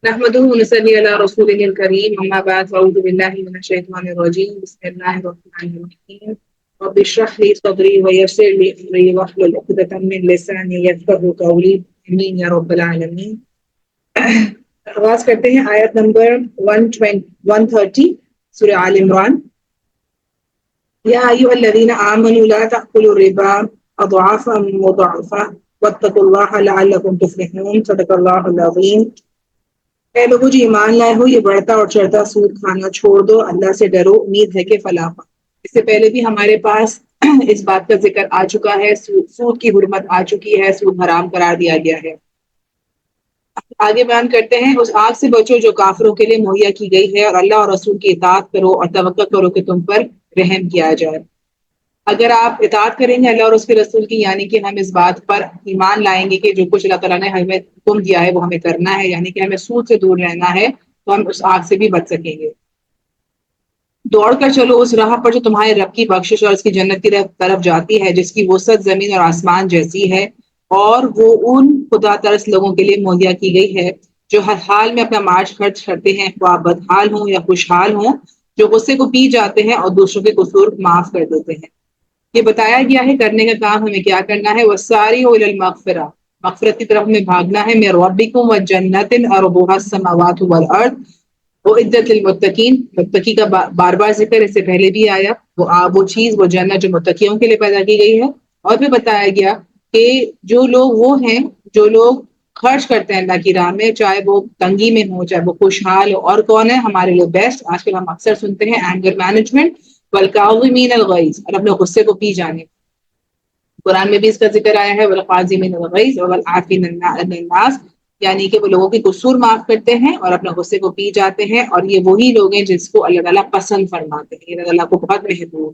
نحمده ونصلي على رسوله الكريم أما بعد فأعوذ بالله من الشيطان الرجيم بسم الله الرحمن الرحيم رب اشرح لي صدري ويسر لي أمري واحلل عقدة من لساني يفقهوا قولي آمين يا رب العالمين. آغاز کرتے ہیں آیت نمبر 130 سورہ آل عمران. یا ایھا الذین آمنوا لا تأکلوا الربا اضعافا مضاعفہ واتقوا اللہ لعلکم تفلحون. صدق اللہ العظیم. اے لوگوں جو ایمان لائے ہو، یہ بڑھتا اور چڑھتا سود کھانا چھوڑ دو، اللہ سے ڈرو، امید ہے کہ فلاح پاؤ. اس سے پہلے بھی ہمارے پاس اس بات کا ذکر آ چکا ہے، سود کی حرمت آ چکی ہے، سود حرام قرار دیا گیا ہے. آگے بیان کرتے ہیں، اس آگ سے بچو جو کافروں کے لیے مہیا کی گئی ہے، اور اللہ اور رسول کی اطاعت کرو اور توقع کرو کہ تم پر رحم کیا جائے. اگر آپ اطاعت کریں گے اللہ اور اس کے رسول کی، یعنی کہ ہم اس بات پر ایمان لائیں گے کہ جو کچھ اللہ تعالیٰ نے ہمیں حکم دیا ہے وہ ہمیں کرنا ہے، یعنی کہ ہمیں سود سے دور رہنا ہے، تو ہم اس آگ سے بھی بچ سکیں گے. دوڑ کر چلو اس راہ پر جو تمہارے رب کی بخشش اور اس کی جنت کی طرف جاتی ہے، جس کی وسعت زمین اور آسمان جیسی ہے، اور وہ ان خدا ترس لوگوں کے لیے مہیا کی گئی ہے جو ہر حال میں اپنا معاش خرچ کرتے ہیں، خواہ بدحال ہوں یا خوشحال ہوں، جو غصے کو پی جاتے ہیں اور دوسروں کے قصور معاف کر دیتے ہیں. یہ بتایا گیا ہے کرنے کا کام ہمیں کیا کرنا ہے. وَسَارِعُوا إِلَى الْمَغْفِرَةِ، مغفرت کی طرف میں بھاگنا ہے. مِن رَبِّكُمْ وَجَنَّةٍ عَرْضُهَا السَّمَاوَاتُ وَالْأَرْضُ أُعِدَّتْ لِلْمُتَّقِينَ. متقی کا بار بار ذکر اس سے پہلے بھی آیا. وہ چیز، وہ جنت جو متقیوں کے لیے پیدا کی گئی ہے. اور بھی بتایا گیا کہ جو لوگ وہ ہیں جو لوگ خرچ کرتے ہیں اللہ کی راہ میں، چاہے وہ تنگی میں ہو چاہے وہ خوشحال ہو. اور کون ہے ہمارے لیے بیسٹ؟ آج کل ہم اکثر سنتے ہیں اینگر مینجمنٹ، والکاظمین الغیظ، اور اپنے غصے کو پی جانے. قرآن میں بھی اس کا ذکر آیا ہے، والقاظمین الغیظ والعافین عن الناس، یعنی کہ وہ لوگوں کے قصور معاف کرتے ہیں اور اپنے غصے کو پی جاتے ہیں. اور یہ وہی لوگ ہیں جس کو اللہ تعالیٰ پسند فرماتے ہیں، اللہ تعالیٰ کو بہت محبوب.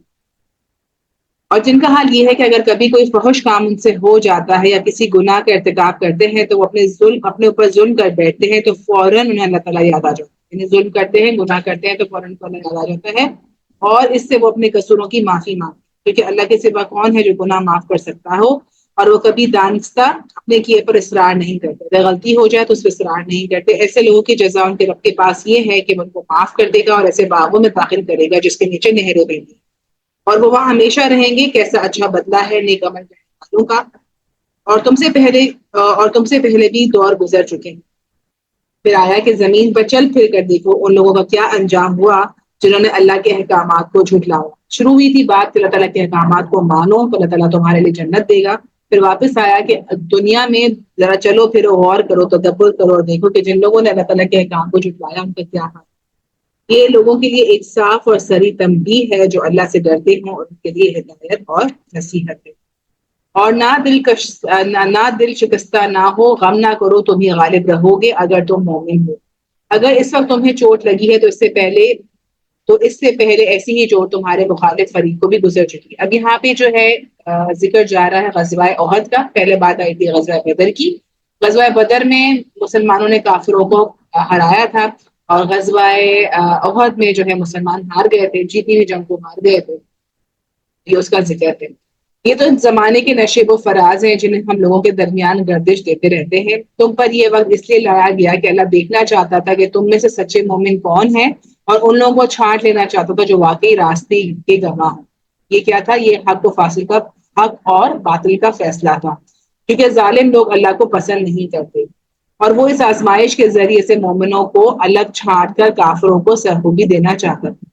اور جن کا حال یہ ہے کہ اگر کبھی کوئی فحش کام ان سے ہو جاتا ہے یا کسی گناہ کا ارتکاب کرتے ہیں تو وہ اپنے اوپر ظلم کر بیٹھتے ہیں، تو فوراً انہیں اللہ تعالیٰ یاد آ جاتا ہے. یعنی ظلم کرتے ہیں، گناہ کرتے ہیں، تو فوراً یاد آ جاتا ہے اور اس سے وہ اپنے قصوروں کی معافی مانگتے ہیں. کیونکہ اللہ کے سوا کون ہے جو گناہ معاف کر سکتا ہو؟ اور وہ کبھی دانستہ اپنے کیے پر اصرار نہیں کرتے. اگر غلطی ہو جائے تو اس پر اصرار نہیں کرتے. ایسے لوگوں کی جزا ان کے رب کے پاس یہ ہے کہ وہ ان کو معاف کر دے گا اور ایسے باغوں میں داخل کرے گا جس کے نیچے نہریں بہیں گی، اور وہ وہاں ہمیشہ رہیں گے. کیسا اچھا بدلہ ہے نیک عمل کرنے والوں کا. اور تم سے پہلے بھی دور گزر چکے ہیں. پھر آیا کہ زمین پر چل پھر کر دیکھو ان لوگوں کا کیا انجام ہوا جنہوں نے اللہ کے احکامات کو جھٹلایا. شروع ہوئی تھی بات کہ اللہ تعالیٰ کے احکامات کو مانو تو اللہ تعالیٰ تمہارے لیے جنت دے گا. پھر واپس آیا کہ دنیا میں ذرا چلو پھرو، غور کرو، تدبر کرو اور دیکھو کہ جن لوگوں نے اللہ تعالیٰ کے احکام کو جھٹلایا ان کا کیا حال. یہ لوگوں کے لیے ایک صاف اور صریح تنبیہ ہے جو اللہ سے ڈرتے ہوں، اور ان کے لیے ہدایت اور نصیحت ہے. اور نہ دل شکستہ نہ ہو، غم نہ کرو، تم ہی غالب رہو گے اگر تم مومن ہو. اگر اس وقت تمہیں چوٹ لگی ہے تو اس سے پہلے ایسی ہی چوٹ تمہارے مخالف فریق کو بھی گزر چکی ہے. اب یہاں پہ جو ہے ذکر جا رہا ہے غزوہ احد کا. پہلے بات آئی تھی غزوہ بدر کی. غزوہ بدر میں مسلمانوں نے کافروں کو ہرایا تھا، اور غزوہ احد میں جو ہے مسلمان ہار گئے تھے، جیتی ہوئی جنگ کو ہار گئے تھے. یہ اس کا ذکر ہے. یہ تو زمانے کے نشیب و فراز ہیں جنہیں ہم لوگوں کے درمیان گردش دیتے رہتے ہیں. تم پر یہ وقت اس لیے لایا گیا کہ اللہ دیکھنا چاہتا تھا کہ تم میں سے سچے مومن کون ہیں، اور ان لوگوں کو چھانٹ لینا چاہتا تھا جو واقعی راستے کے گواہ ہوں. یہ کیا تھا؟ یہ حق اور باطل کا فیصلہ تھا، کیونکہ ظالم لوگ اللہ کو پسند نہیں کرتے. اور وہ اس آزمائش کے ذریعے سے مومنوں کو الگ چھانٹ کر کافروں کو سرخوبی دینا چاہتا تھا.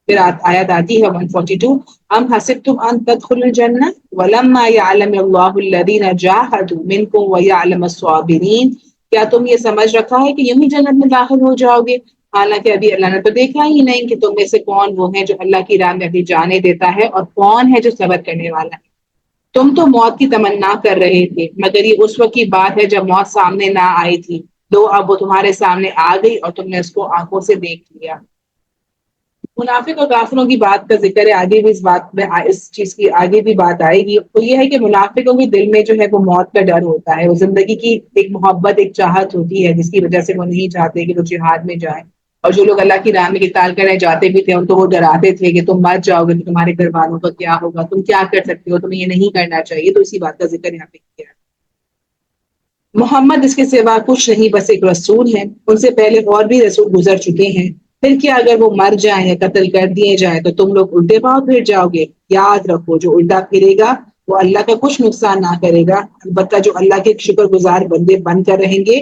پھر آیت آتی ہے 142، ام حسبتم ان تدخلوا الجنہ ولما یعلم اللہ الذین جاہدوا منکم ویعلم الصابرین. کیا تم یہ سمجھ رکھا ہے کہ یوں ہی جنت میں داخل ہو جاؤ گے، حالانکہ ابھی اللہ نے تو دیکھا ہی نہیں کہ تم میں سے کون وہ ہے جو اللہ کی راہ میں اپنی جانیں دیتا ہے اور کون ہے جو صبر کرنے والا ہے. تم تو موت کی تمنا کر رہے تھے، مگر یہ اس وقت کی بات ہے جب موت سامنے نہ آئی تھی. اب وہ تمہارے سامنے آ گئی اور تم نے اس کو آنکھوں سے دیکھ لیا. منافق اور کافروں کی بات کا ذکر ہے. آگے بھی اس بات میں اس چیز کی آگے بھی بات آئے گی. تو یہ ہے کہ منافقوں کے دل میں جو ہے وہ موت کا ڈر ہوتا ہے. وہ زندگی کی ایک محبت، ایک چاہت ہوتی ہے جس کی وجہ سے وہ نہیں چاہتے کہ وہ جہاد میں جائیں. اور جو لوگ اللہ کی راہ میں قتال کرنے جاتے بھی تھے ان کو وہ ڈراتے تھے کہ تم مر جاؤ گے تو تمہارے گھر والوں کا کیا ہوگا، تم کیا کر سکتے ہو، تمہیں یہ نہیں کرنا چاہیے. تو اسی بات کا ذکر یہاں پہ کیا ہے. محمد اس کے سوا کچھ نہیں بس ایک رسول ہے، ان سے پہلے اور بھی رسول گزر چکے ہیں، پھر کیا اگر وہ مر جائیں یا قتل کر دیے جائیں تو تم لوگ الٹے پاؤں پھر جاؤ گے؟ یاد رکھو جو الٹا پھرے گا وہ اللہ کا کچھ نقصان نہ کرے گا، البتہ جو اللہ کے شکر گزار بندے بن کر رہیں گے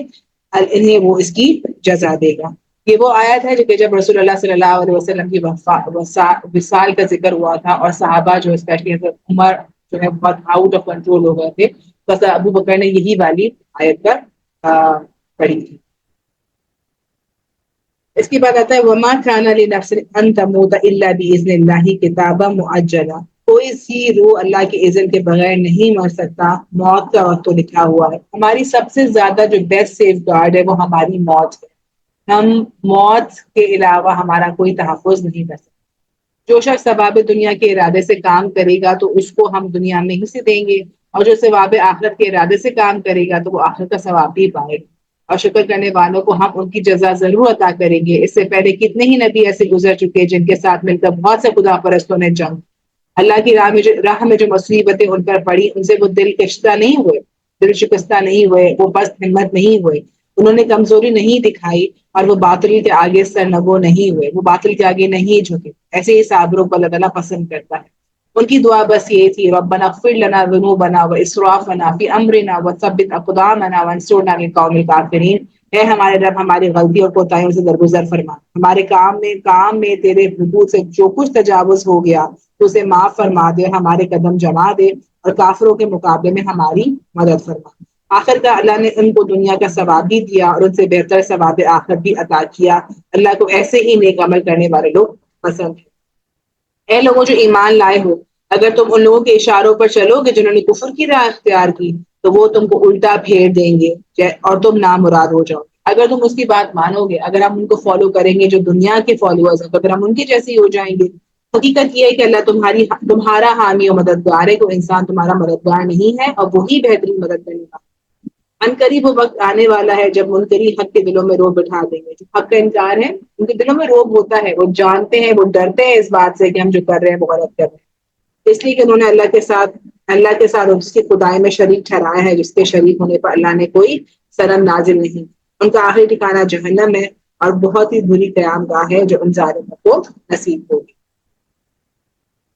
انہیں وہ اس کی جزا دے گا۔ یہ وہ آیت ہے جو کہ جب رسول اللہ صلی اللہ علیہ وسلم کی وصال کا ذکر ہوا تھا اور صحابہ جو اسپیشلی عمر جو ہے بہت آؤٹ آف کنٹرول ہو گئے تھے، بس ابو بکر نے یہی والی آیت پر پڑھی تھی۔ اس کے بعد آتا ہے وما كان لنفس ان تموت الا باذن الله كتابا مؤجلا، کوئی سی روح اللہ کے اذن کے بغیر نہیں مر سکتا، موت کا وقت تو لکھا ہوا ہے۔ ہماری سب سے زیادہ جو بیسٹ سیف گارڈ ہے وہ ہماری موت ہے، ہم موت کے علاوہ ہمارا کوئی تحفظ نہیں کر سکتے۔ جو شخص ثواب دنیا کے ارادے سے کام کرے گا تو اس کو ہم دنیا میں ہی سے دیں گے، اور جو ثواب آخرت کے ارادے سے کام کرے گا تو وہ آخرت کا ثواب بھی پائے گا، اور شکر کرنے والوں کو ہم ان کی جزا ضرور عطا کریں گے۔ اس سے پہلے کتنے ہی نبی ایسے گزر چکے جن کے ساتھ مل کر بہت سے خدا پرستوں نے جنگ، اللہ کی راہ میں جو مصیبتیں ان پر پڑی ان سے وہ دل کشتہ نہیں ہوئے، دل شکستہ نہیں ہوئے، وہ پست ہمت نہیں ہوئے، انہوں نے کمزوری نہیں دکھائی، اور وہ باطل کے آگے سرنگو نہیں ہوئے، وہ باطل کے آگے نہیں جھکے۔ ایسے ہی صابروں کو اللہ تعالیٰ پسند کرتا ہے۔ ان کی دعا بس یہ تھی ربنا اغفر لنا ذنوبنا واسرافنا فی امرنا وثبت اقدامنا وانصرنا علی القوم الکافرین، اے ہمارے رب ہماری غلطی اور کوتاہیوں سے درگزر فرما، ہمارے کام میں تیرے حدود سے جو کچھ تجاوز ہو گیا تو اسے معاف فرما دے، ہمارے قدم جما دے اور کافروں کے مقابلے میں ہماری مدد فرما۔ آخر کا اللہ نے ان کو دنیا کا ثواب بھی دیا اور ان سے بہتر ثواب آخرت بھی عطا کیا۔ اللہ کو ایسے ہی نیک عمل کرنے والے لوگ پسند ہیں۔ اے لوگوں جو ایمان لائے ہو، اگر تم ان لوگوں کے اشاروں پر چلو گے جنہوں نے کفر کی راہ اختیار کی تو وہ تم کو الٹا پھیر دیں گے اور تم نامراد ہو جاؤ۔ اگر تم اس کی بات مانو گے، اگر ہم ان کو فالو کریں گے جو دنیا کے فالوورز ہیں تو پھر ہم ان کے جیسے ہی ہو جائیں گے۔ حقیقت یہ ہے کہ اللہ تمہارا حامی و مددگار ہے، کوئی انسان تمہارا مددگار نہیں ہے، اور وہی بہترین مدد کرنے والا۔ عنقریب وہ وقت آنے والا ہے جب منکری حق کے دلوں میں روب بٹھا دیں گے، جو حق کا انکار ہے ان کے دلوں میں روب ہوتا ہے، وہ جانتے ہیں، وہ ڈرتے ہیں اس بات سے کہ ہم جو کر رہے ہیں وہ غلط کر رہے ہیں، اس لیے کہ انہوں نے اللہ کے ساتھ اس کی خدائی میں شریک ٹھہرایا ہے، جس کے شریک ہونے پر اللہ نے کوئی سرم نازل نہیں۔ ان کا آخری ٹھکانہ جہنم ہے اور بہت ہی بری قیام گاہ ہے جو ان ظالموں کو نصیب ہوگی۔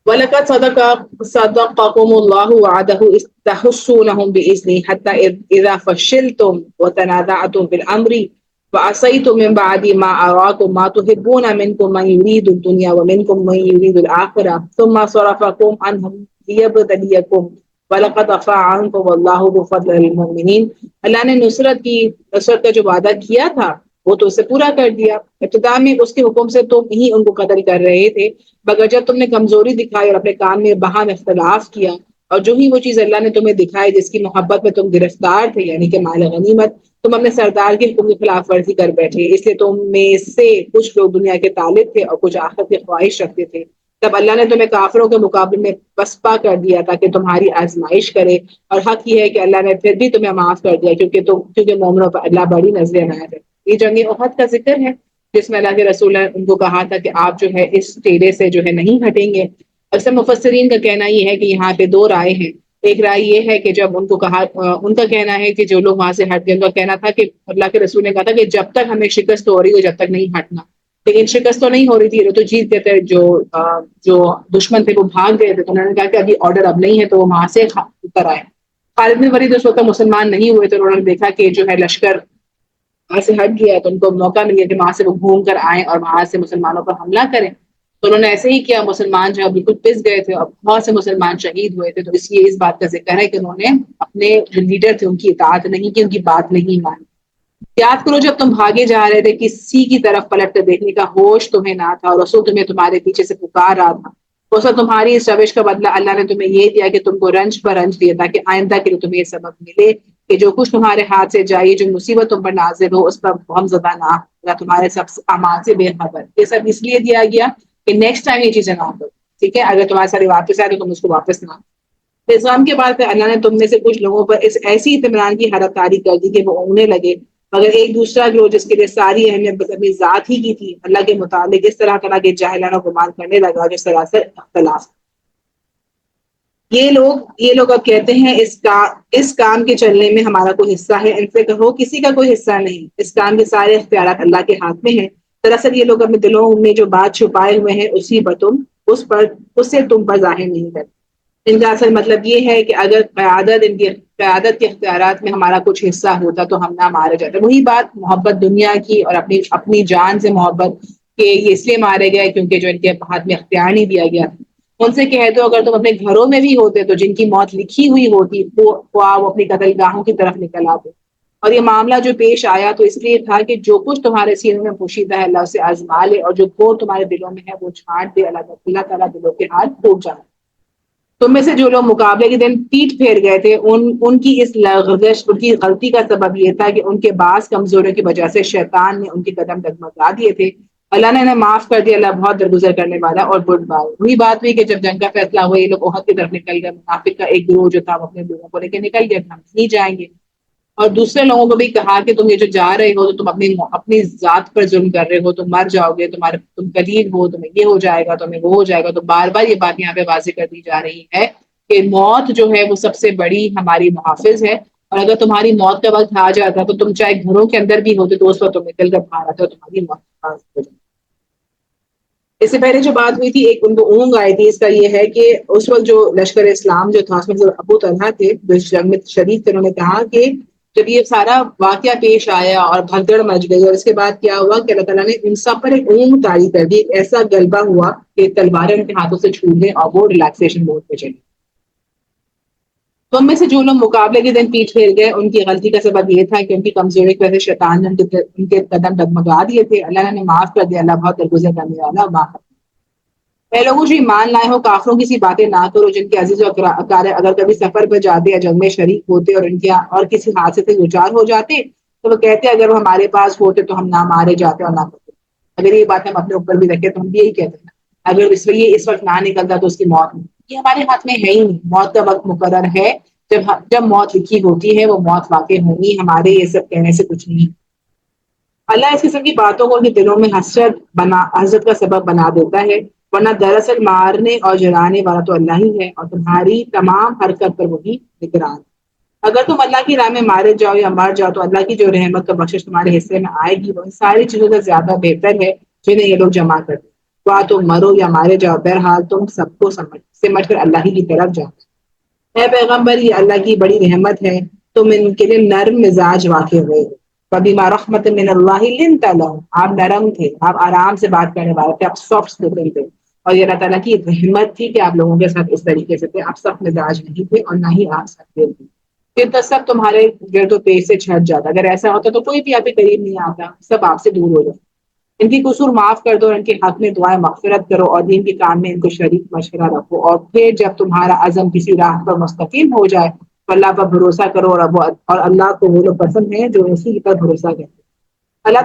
وَلَقَدْ صَدَقَكُمُ اللَّهُ وَعْدَهُ إِذْ تَحُسُّونَهُم بِإِذْنِهِ حَتَّىٰ إِذَا فَشِلْتُمْ وَتَنَازَعْتُمْ فِي الْأَمْرِ وَعَصَيْتُم مِّن بَعْدِ مَا أَرَاكُم مَّا تُحِبُّونَ مِنكُم مَّن يُرِيدُ الدُّنْيَا وَمِنكُم مَّن يُرِيدُ الْآخِرَةَ ثُمَّ صَرَفَكُمْ عَنْهُمْ لِيَبْتَلِيَكُمْ وَلَقَدْ عَفَا عَنكُمْ وَاللَّهُ ذُو فَضْلٍ عَلَى الْمُؤْمِنِينَ۔ اللہ نے نصرت کا جو وعدہ کیا تھا وہ تو اسے پورا کر دیا۔ ابتدا میں اس کے حکم سے تم ہی ان کو قتل کر رہے تھے، مگر جب تم نے کمزوری دکھائی اور اپنے کام میں باہم اختلاف کیا، اور جو ہی وہ چیز اللہ نے تمہیں دکھائی جس کی محبت میں تم گرفتار تھے، یعنی کہ مال غنیمت، تم اپنے سردار کے حکم کی خلاف ورزی کر بیٹھے، اس لیے تم میں سے کچھ لوگ دنیا کے طالب تھے اور کچھ آخرت کی خواہش رکھتے تھے۔ تب اللہ نے تمہیں کافروں کے مقابلے میں پسپا کر دیا تاکہ تمہاری آزمائش کرے، اور حق یہ ہے کہ اللہ نے پھر بھی تمہیں معاف کر دیا کیونکہ مومنوں پر اللہ بڑی نظر عنایت ہے۔ یہ جنگ احد کا ذکر ہے جس میں اللہ کے رسول نے ان کو کہا تھا کہ آپ جو ہے اس ٹیلے سے جو ہے نہیں ہٹیں گے۔ اکثر مفسرین کا کہنا یہ ہے کہ یہاں پہ دو رائے ہیں۔ ایک رائے یہ ہے کہ جب ان کو کہا، ان کا کہنا ہے کہ جو لوگ وہاں سے ہٹ گئے، ان کا کہنا تھا کہ اللہ کے رسول نے کہا تھا کہ جب تک ہمیں شکست ہو رہی ہو جب تک نہیں ہٹنا، لیکن شکست تو نہیں ہو رہی تھی، وہ تو جیت گئے تھے، جو دشمن تھے وہ بھاگ گئے تھے، تو انہوں نے کہا کہ ابھی آرڈر اب نہیں ہے تو وہ وہاں سے اتر آئے۔ خالد بن ولید اس وقت مسلمان نہیں ہوئے، تو انہوں نے دیکھا کہ جو ہے لشکر وہاں سے ہٹ گیا، تو ان کو موقع مل گیا کہ وہاں سے وہ گھوم کر آئیں اور وہاں سے مسلمانوں پر حملہ کریں، تو انہوں نے ایسے ہی کیا۔ مسلمان جو بالکل پس گئے تھے اور بہت سے مسلمان شہید ہوئے تھے، تو اس لیے اس بات کا ذکر ہے کہ انہوں نے اپنے جو لیڈر تھے ان کی اطاعت نہیں کی، ان کی بات نہیں مانی۔ یاد کرو جب تم بھاگے جا رہے تھے، کسی کی طرف پلٹ کر دیکھنے کا ہوش تمہیں نہ تھا، اور رسول تمہیں تمہارے پیچھے سے پکار رہا تھا۔ اس وقت تمہاری اس روش کا بدلہ اللہ نے تمہیں یہ دیا کہ تم کو رنج پر رنج دیا، تاکہ آئندہ کے لیے تمہیں یہ سبق ملے کہ جو کچھ تمہارے ہاتھ سے جائے، جو مصیبت تم پر نازل ہو، اس پر غم زدہ نہ ہو، تمہارے سب اعمال سے بے خبر۔ یہ سب اس لیے دیا گیا کہ نیکسٹ ٹائم یہ چیزیں نہ ہو، ٹھیک ہے؟ اگر تمہارے سارے واپس آئے تو تم اس کو واپس نہ۔ اسلام کے بعد اللہ نے تم میں سے کچھ لوگوں پر اس ایسی اطمینان کی حالت طاری کر دی کہ وہ اونگنے لگے، مگر ایک دوسرا گروہ جس کے لیے ساری اہمیت بس اپنی ذات ہی کی تھی، اللہ کے متعلق اس طرح کے جاہلانہ گمان کرنے لگا جو سراسر اختلاف۔ یہ لوگ اب کہتے ہیں اس کام کے چلنے میں ہمارا کوئی حصہ ہے. ان سے کہو کسی کا کوئی حصہ نہیں، اس کام کے سارے اختیارات اللہ کے ہاتھ میں ہیں. دراصل یہ لوگ اپنے دلوں میں جو بات چھپائے ہوئے ہیں اس سے تم پر ظاہر نہیں کرتے. ان کا اصل مطلب یہ ہے کہ اگر قیادت کے اختیارات میں ہمارا کچھ حصہ ہوتا تو ہم نہ مارے جاتے. وہی بات محبت دنیا کی اور اپنی جان سے محبت کہ یہ اس لیے مارے گئے کیونکہ جو ان کے ہاتھ میں اختیار نہیں دیا گیا. ان سے کہہ دو اگر تم اپنے گھروں میں بھی ہوتے تو جن کی موت لکھی ہوئی ہوتی وہ اپنی قتل گاہوں کی طرف نکل آتے. اور یہ معاملہ جو پیش آیا تو اس لیے تھا کہ جو کچھ تمہارے سینوں میں پوشیدہ ہے اللہ اسے آزما لے، اور جو گھور تمہارے دلوں میں ہے وہ چھانٹ دے. اللہ تعالیٰ دلوں کے ہاتھ ٹوٹ جائے. تم میں سے جو لوگ مقابلے کے دن پیٹ پھیر گئے تھے ان کی اس لغزش، ان کی غلطی کا سبب یہ تھا کہ ان کے بعض کمزوریوں کی وجہ سے شیطان نے ان کے قدم ڈگمگا دیے تھے. اللہ نے انہیں معاف کر دیا. اللہ بہت درگزر کرنے والا اور بردبار. وہی بات ہوئی کہ جب جنگ کا فیصلہ ہوا یہ لوگ احد کی طرف نکل گئے. منافق کا ایک گروہ جو تھا وہ اپنے لوگوں کو لے کے نکل گیا، ہم نہیں جائیں گے. اور دوسرے لوگوں کو بھی کہا کہ تم یہ جو جا رہے ہو تو تم اپنی ذات پر ظلم کر رہے ہو، تم مر جاؤ گے، تم قلیل ہو، تمہیں یہ ہو جائے گا، تمہیں وہ ہو جائے گا. تو بار بار یہ بات یہاں پہ واضح کر دی جا رہی ہے کہ موت جو ہے وہ سب سے بڑی ہماری محافظ ہے. اور اگر تمہاری موت کا وقت آ جاتا تو تم چاہے گھروں کے اندر بھی ہوتے تو اس وقت تم نکل کر باہر آتے اور تمہاری موت ہو جاتی. اس سے پہلے جو بات ہوئی تھی ایک ان کو اونگ آئی تھی. اس کا یہ ہے کہ اس وقت جو لشکر اسلام جو تھا اس میں جو ابو طلحہ تھے جو اس جنگ میں شریک تھے، انہوں نے کہا کہ جب یہ سارا واقعہ پیش آیا اور بھگدڑ مچ گئی اور اس کے بعد کیا ہوا کہ اللہ تعالیٰ نے ان سب پر ایک اونگ طاری کر دی. ایک ایسا غلبہ ہوا کہ تلواریں ان کے ہاتھوں سے چھوٹ گئیں اور وہ ریلیکسیشن موڈ پہ چلی. تو ان میں سے جو لوگ مقابلے کے دن پیٹ پھیر گئے ان کی غلطی کا سبب یہ تھا کہ ان کی کمزوری کی وجہ سے شیطان نے ان کے قدم ڈگمگا دیے تھے. اللہ نے معاف کر دیا. اللہ بہت درگزر کرنے والا معاف. اے لوگوں جو ایمان لائے ہو کافروں کی سی باتیں نہ کرو جن کے عزیز و اقارب اگر کبھی سفر پہ جاتے یا جنگ میں شریک ہوتے اور ان کے اور کسی حادثے سے دوچار ہو جاتے تو وہ کہتے اگر وہ ہمارے پاس ہوتے تو ہم نہ مارے جاتے اور نہ کرتے. اگر یہ بات ہم اپنے اوپر بھی رکھے تو ہم بھی یہی کہتے ہیں اگر اس وقت نہ نکلتا تو اس کی موت نہیں. یہ ہمارے ہاتھ میں ہے ہی نہیں. موت کا وقت مقرر ہے. جب موت لکھی ہوتی ہے وہ موت واقع ہونی. ہمارے یہ سب کہنے سے کچھ نہیں. اللہ اس قسم کی باتوں کو ان دلوں میں حسرت کا سبب بنا دیتا ہے، ورنہ دراصل مارنے اور جلانے والا تو اللہ ہی ہے اور تمہاری تمام حرکت پر وہی نگران. اگر تم اللہ کی راہ میں مارے جاؤ یا مر جاؤ تو اللہ کی جو رحمت کا بخشش تمہارے حصے میں آئے گی وہ ان ساری چیزوں سے زیادہ بہتر ہے جنہیں یہ لوگ جمع کرتے. تم مرو یا مارے جاؤ بہرحال تم سب کو سمجھ کر اللہ ہی کی طرف جاؤ. اے پیغمبر یہ اللہ کی بڑی رحمت ہے، تم ان کے لیے نرم مزاج واقع ہوئے. فبما رحمت من اللہ لنت لهم. آپ نرم تھے، آپ آرام سے بات کرنے والے تھے، آپ سافٹ اسپوکن تھے اور یہ اللہ تعالیٰ کی رحمت تھی کہ آپ لوگوں کے ساتھ اس طریقے سے تھے. آپ سخت مزاج نہیں تھے اور نہ ہی آپ سکتے تھے. پھر تو سب تمہارے گرد و پیش سے چھٹ جاتا. اگر ایسا ہوتا تو کوئی بھی آپ کے قریب نہیں آتا، سب آپ سے دور ہو جاتا. ان کی قصور معاف کر دو اور ان کے حق میں دعائیں مغفرت کرو اور دین کے کام میں ان کو شریک مشورہ رکھو. اور پھر جب تمہارا عزم کسی راہ پر مستقیم ہو جائے تو اللہ پر بھروسہ کرو اور اللہ کو وہ لوگ پسند ہیں جو اسی پر بھروسہ کرتے. اللہ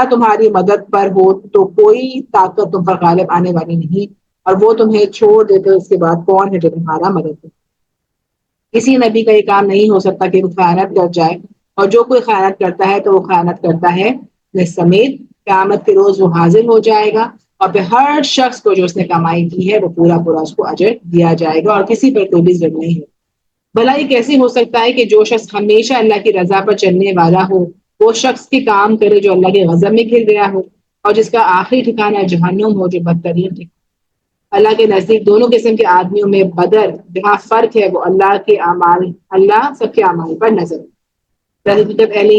تمہاری مدد پر ہو تو کوئی طاقت تم پر غالب آنے والی نہیں، اور وہ تمہیں چھوڑ دیتے اس کے بعد کون ہے جو تمہارا مدد کرے. کسی نبی کا یہ کام نہیں ہو سکتا کہ وہ خیانت کر جائے، اور جو کوئی خیانت کرتا ہے تو وہ خیانت کرتا ہے سمیت. قیامت کے روز وہ حاضر ہو جائے گا اور پھر ہر شخص کو جو اس نے کمائی کی ہے وہ پورا اس کو اجر دیا جائے گا اور کسی پر کوئی بھی ظلم نہیں ہے. بھلا یہ کیسے ہو سکتا ہے کہ جو شخص ہمیشہ اللہ کی رضا پر چلنے والا ہو وہ شخص کے کام کرے جو اللہ کے غضب میں گر گیا ہو اور جس کا آخری ٹھکانہ جہنم ہو جو بدترین ٹھکانہ. اللہ کے نزدیک دونوں قسم کے آدمیوں میں جہاں فرق ہے وہ اللہ سب کے اعمال پر نظر. اہل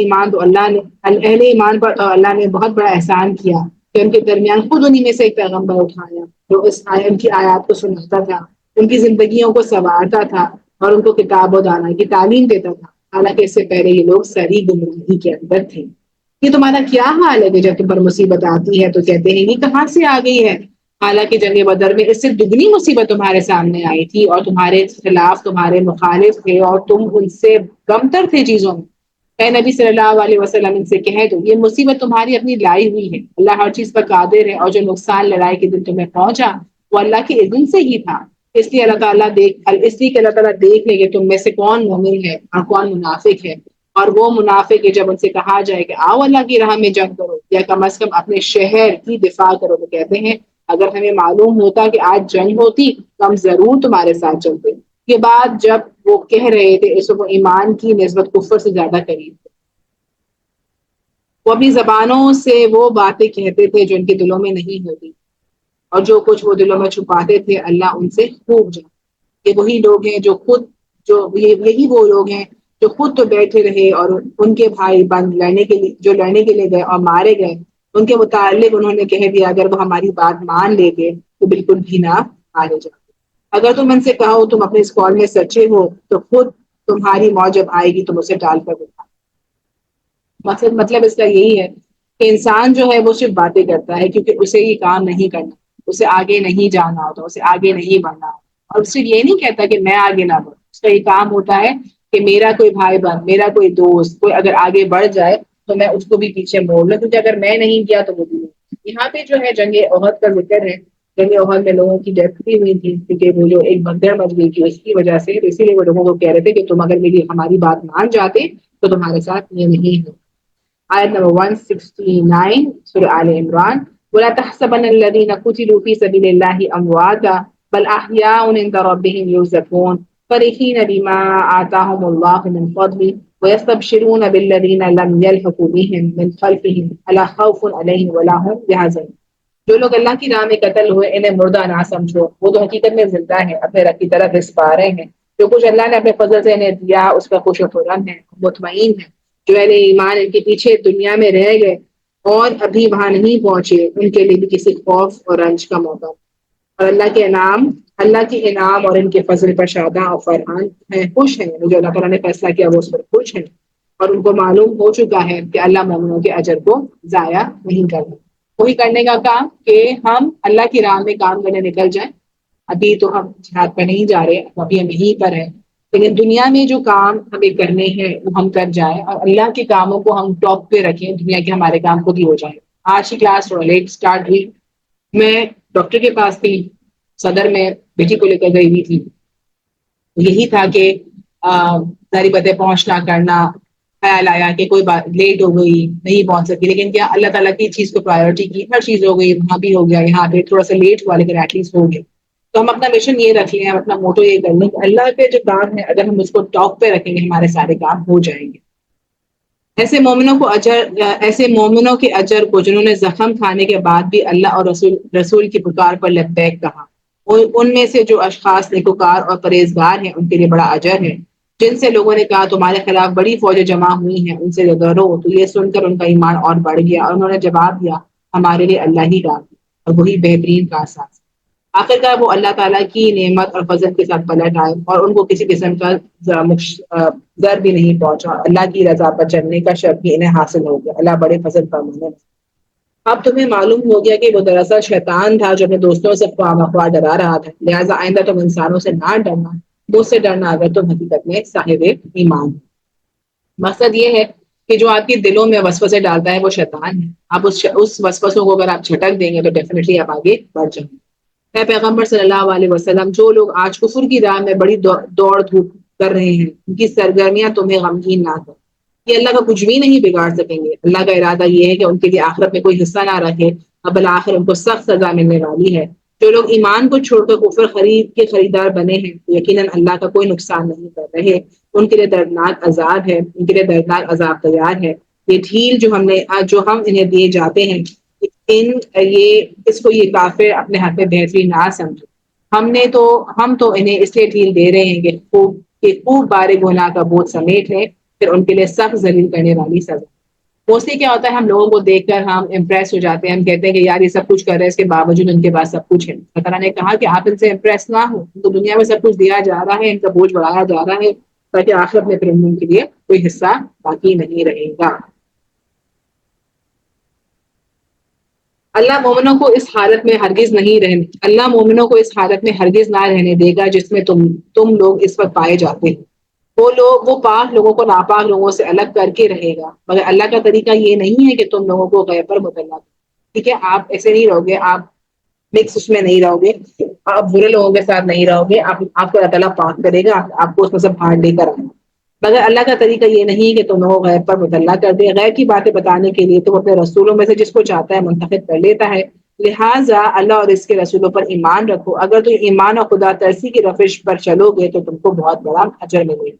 ایمان پر اللہ نے بہت بڑا احسان کیا کہ ان کے درمیان خود انہی میں سے ایک پیغمبر اٹھایا جو ان کی آیات کو سناتا تھا، ان کی زندگیوں کو سنوارتا تھا اور ان کو کتاب و دانائی کی تعلیم دیتا تھا. حالانکہ اس سے پہلے یہ لوگ سری گمراہی کے اندر تھے. یہ تمہارا کیا حال ہے کہ جب تم پر مصیبت آتی ہے تو کہتے ہیں یہ کہاں سے آ گئی ہے، حالانکہ جنگ بدر میں اس سے دگنی مصیبت تمہارے سامنے آئی تھی اور تمہارے خلاف تمہارے مخالف تھے اور تم ان سے کمتر تھے چیزوں میں. اے نبی صلی اللہ علیہ وسلم ان سے کہہ دو یہ مصیبت تمہاری اپنی لائی ہوئی ہے. اللہ ہر چیز پر قادر ہے اور جو نقصان لڑائی کے دن تمہیں پہنچا وہ اللہ کے اذن سے ہی تھا. اس لیے اللہ تعالیٰ دیکھ لے کہ تم میں سے کون مومن ہے اور کون منافق ہے. اور وہ منافق ہے جب ان سے کہا جائے کہ آؤ اللہ کی راہ میں جنگ کرو یا کم از کم اپنے شہر کی دفاع کرو تو کہتے ہیں اگر ہمیں معلوم ہوتا کہ آج جنگ ہوتی تو ہم ضرور تمہارے ساتھ چلتے۔ یہ بات جب وہ کہہ رہے تھے اس وقت ایمان کی نسبت کفر سے زیادہ قریب تھے۔ وہ اپنی زبانوں سے وہ باتیں کہتے تھے جو ان کے دلوں میں نہیں ہوتی، اور جو کچھ وہ دلوں میں چھپاتے تھے اللہ ان سے خوب جانتا۔ یہ وہی لوگ ہیں یہی وہ لوگ ہیں جو خود تو بیٹھے رہے اور ان کے بھائی بند لڑنے کے لیے گئے اور مارے گئے، ان کے متعلق انہوں نے کہہ دیا اگر وہ ہماری بات مان لیتے تو بالکل بھی نہ مارے جاتے۔ اگر تم ان سے کہو تم اپنے اس قول میں سچے ہو تو خود تمہاری موت جب آئے گی تم اسے ٹال کر دیکھا۔ مطلب اس کا یہی ہے کہ انسان جو ہے وہ صرف باتیں کرتا ہے کیونکہ اسے یہ کام نہیں کرنا، اسے آگے نہیں جانا ہوتا، اسے آگے نہیں بڑھنا، اور صرف یہ نہیں کہتا کہ میں آگے نہ بڑھوں، اس کا یہ کام ہوتا ہے کہ میرا کوئی بھائی بہن، میرا کوئی دوست، کوئی اگر آگے بڑھ جائے تو میں اس کو بھی پیچھے موڑ لوں، کیونکہ اگر میں نہیں کیا تو وہ بھی نہیں۔ یہاں پہ جو ہے جنگ احد کا ذکر ہے۔ جنگ احد میں لوگوں کی ڈیتھ بھی ہوئی تھی کیونکہ وہ جو ایک بندر مچ گئی تھی اس کی وجہ سے، اسی لیے وہ لوگوں کو کہہ رہے تھے کہ تم اگر ہماری بات مان جاتے تو تمہارے ساتھ یہ نہیں ہے۔ آیت نمبر 169 سورہ آل عمران، وَلَا تَحْسَبَنَّ الَّذِينَ قُتِلُوا فِي سَبِيلِ اللَّهِ أَمْوَاتًا بَلْ أَحْيَاءٌ عِندَ رَبِّهِمْ يُرْزَقُونَ فَرِحِينَ بِمَا آتَاهُمُ اللَّهُ مِنْ فَضْلِهِ وَيَسْتَبْشِرُونَ بِالَّذِينَ لَمْ يَلْحَقُوا بِهِمْ مِنْ خَلْفِهِمْ أَلَا خَوْفٌ عَلَيْهِمْ وَلَا هُمْ يَحْزَنُونَ۔ جو لوگ اللہ کی راہ میں قتل ہوئے انہیں مردہ نہ سمجھو، وہ تو حقیقت میں زندہ ہیں، اپنے رب کی طرف رس پا رہے ہیں۔ جو کچھ اللہ نے اپنے فضل سے انہیں دیا اس کا خوش و خرم ہے، مطمئن ہے۔ جو اہل ایمان ان کے پیچھے دنیا میں رہ گئے اور ابھی وہاں نہیں پہنچے ان کے لیے بھی کسی خوف اور رنج کا موقع، اور اللہ کے انعام اور ان کے فضل پر شاداں اور فرحان ہیں، خوش ہیں۔ جو اللہ تعالیٰ نے فیصلہ کیا وہ اس پر خوش ہیں، اور ان کو معلوم ہو چکا ہے کہ اللہ مومنوں کے اجر کو ضائع نہیں کرتا۔ وہی کرنے کا کام کہ ہم اللہ کی راہ میں کام کرنے نکل جائیں۔ ابھی تو ہم جہاد پہ نہیں جا رہے، ابھی ہم یہیں پر ہیں، لیکن دنیا میں جو کام ہمیں کرنے ہیں وہ ہم کر جائیں اور اللہ کے کاموں کو ہم ٹاپ پہ رکھیں، دنیا کے ہمارے کام خود ہی ہو جائیں۔ آج کی کلاس تھوڑا لیٹ سٹارٹ ہوئی، میں ڈاکٹر کے پاس تھی، صدر میں بیٹی کو لے کر گئی ہوئی تھی۔ یہی تھا کہ ساری باتیں پہنچنا کرنا، خیال آیا کہ کوئی بات لیٹ ہو گئی نہیں پہنچ سکی، لیکن کیا اللہ تعالیٰ کی چیز کو پرائیورٹی کی، ہر چیز ہو گئی، وہاں بھی ہو گیا، یہاں پہ تھوڑا سا لیٹ ہوا لیکن ایٹ لیسٹ ہو گیا۔ تو ہم اپنا مشن یہ رکھ لیں، اپنا موٹو یہ کر لیں کہ اللہ پہ جو کام ہے اگر ہم اس کو ٹاپ پہ رکھیں گے ہمارے سارے کام ہو جائیں گے۔ ایسے مومنوں کے اجر کو جنہوں نے زخم کھانے کے بعد بھی اللہ اور رسول کی پکار پر لبیک کہا، ان میں سے جو اشخاص نیکوکار اور پرہیزگار ہیں ان کے لیے بڑا اجر ہے۔ جن سے لوگوں نے کہا تمہارے خلاف بڑی فوجیں جمع ہوئی ہیں ان سے ڈرو، تو یہ سن کر ان کا ایمان اور بڑھ گیا اور انہوں نے جواب دیا ہمارے لیے اللہ ہی کافی اور وہی بہترین کا ساز۔ آخرکار وہ اللہ تعالیٰ کی نعمت اور فضل کے ساتھ پلٹ آئے اور ان کو کسی قسم کا ضر بھی نہیں پہنچا، اللہ کی رضا پر چلنے کا شرف بھی انہیں حاصل ہو گیا۔ اللہ بڑے فضل کا ماننے۔ اب تمہیں معلوم ہو گیا کہ وہ دراصل شیطان تھا جو اپنے دوستوں سے خواہ مخواہ ڈرا رہا تھا، لہٰذا آئندہ تم انسانوں سے نہ ڈرنا، مجھ سے ڈرنا اگر تم حقیقت میں صاحب ایمان۔ مقصد یہ ہے کہ جو آپ کے دلوں میں وسوسے ڈالتا ہے وہ شیطان ہے، آپ اس وسوسوں کو اگر آپ جھٹک دیں گے تو ڈیفینیٹلی آپ آگے بڑھ جائیں گے۔ اے پیغمبر صلی اللہ علیہ وسلم، جو لوگ آج کفر کی راہ میں بڑی دوڑ دھوپ کر رہے ہیں ان کی سرگرمیاں تمہیں غمگین نہ کر، یہ اللہ کا کچھ بھی نہیں بگاڑ سکیں گے۔ اللہ کا ارادہ یہ ہے کہ ان کے لیے آخرت میں کوئی حصہ نہ رکھے، اب بالآخر ان کو سخت سزا ملنے والی ہے۔ جو لوگ ایمان کو چھوڑ کر کفر خریدار بنے ہیں یقیناً اللہ کا کوئی نقصان نہیں کر رہے، ان کے لیے دردناک عذاب ہے، ان کے لیے دردناک عذاب تیار ہے۔ یہ ڈھیل جو ہم انہیں دیے جاتے ہیں اس کو یہ کافر اپنے حق میں بہترین نہ سمجھو۔ ہم تو انہیں اس لیے ڈھیل دے رہے ہیں کہ خوب بارے گناہ کا بوجھ سمیٹ ہے، پھر ان کے لیے سخت ذلیل کرنے والی سزا۔ موسٹلی کیا ہوتا ہے ہم لوگوں کو دیکھ کر ہم امپریس ہو جاتے ہیں، ہم کہتے ہیں کہ یار یہ سب کچھ کر رہے ہیں اس کے باوجود ان کے پاس سب کچھ ہے۔ اللہ تعالیٰ نے کہا کہ آپ ان سے امپریس نہ ہو، ان کو دنیا میں سب کچھ دیا جا رہا ہے، ان کا بوجھ بڑھایا جا رہا ہے تاکہ آخرت میں پھر ان کے لیے کوئی حصہ باقی نہیں رہے گا۔ اللہ مومنوں کو اس حالت میں ہرگز نہ رہنے دے گا جس میں تم لوگ اس وقت پائے جاتے ہیں۔ وہ پاک لوگوں کو ناپاک لوگوں سے الگ کر کے رہے گا، مگر اللہ کا طریقہ یہ نہیں ہے کہ تم لوگوں کو غیب پر مطلع کرو۔ ٹھیک ہے، آپ ایسے نہیں رہو گے، آپ مکس اس میں نہیں رہو گے، آپ برے لوگوں کے ساتھ نہیں رہو گے، آپ کو اللہ تعالیٰ پاک کرے گا، آپ کو اس میں سے باہر لے کر آئے گا۔ مگر اللہ کا طریقہ یہ نہیں کہ تم لوگوں غیب پر مطلع کر دے۔ غیب کی باتیں بتانے کے لیے تو وہ اپنے رسولوں میں سے جس کو چاہتا ہے منتخب کر لیتا ہے، لہٰذا اللہ اور اس کے رسولوں پر ایمان رکھو، اگر تم ایمان اور خدا ترسی کی روش پر چلو گے تو تم کو بہت بڑا اجر ملے گا۔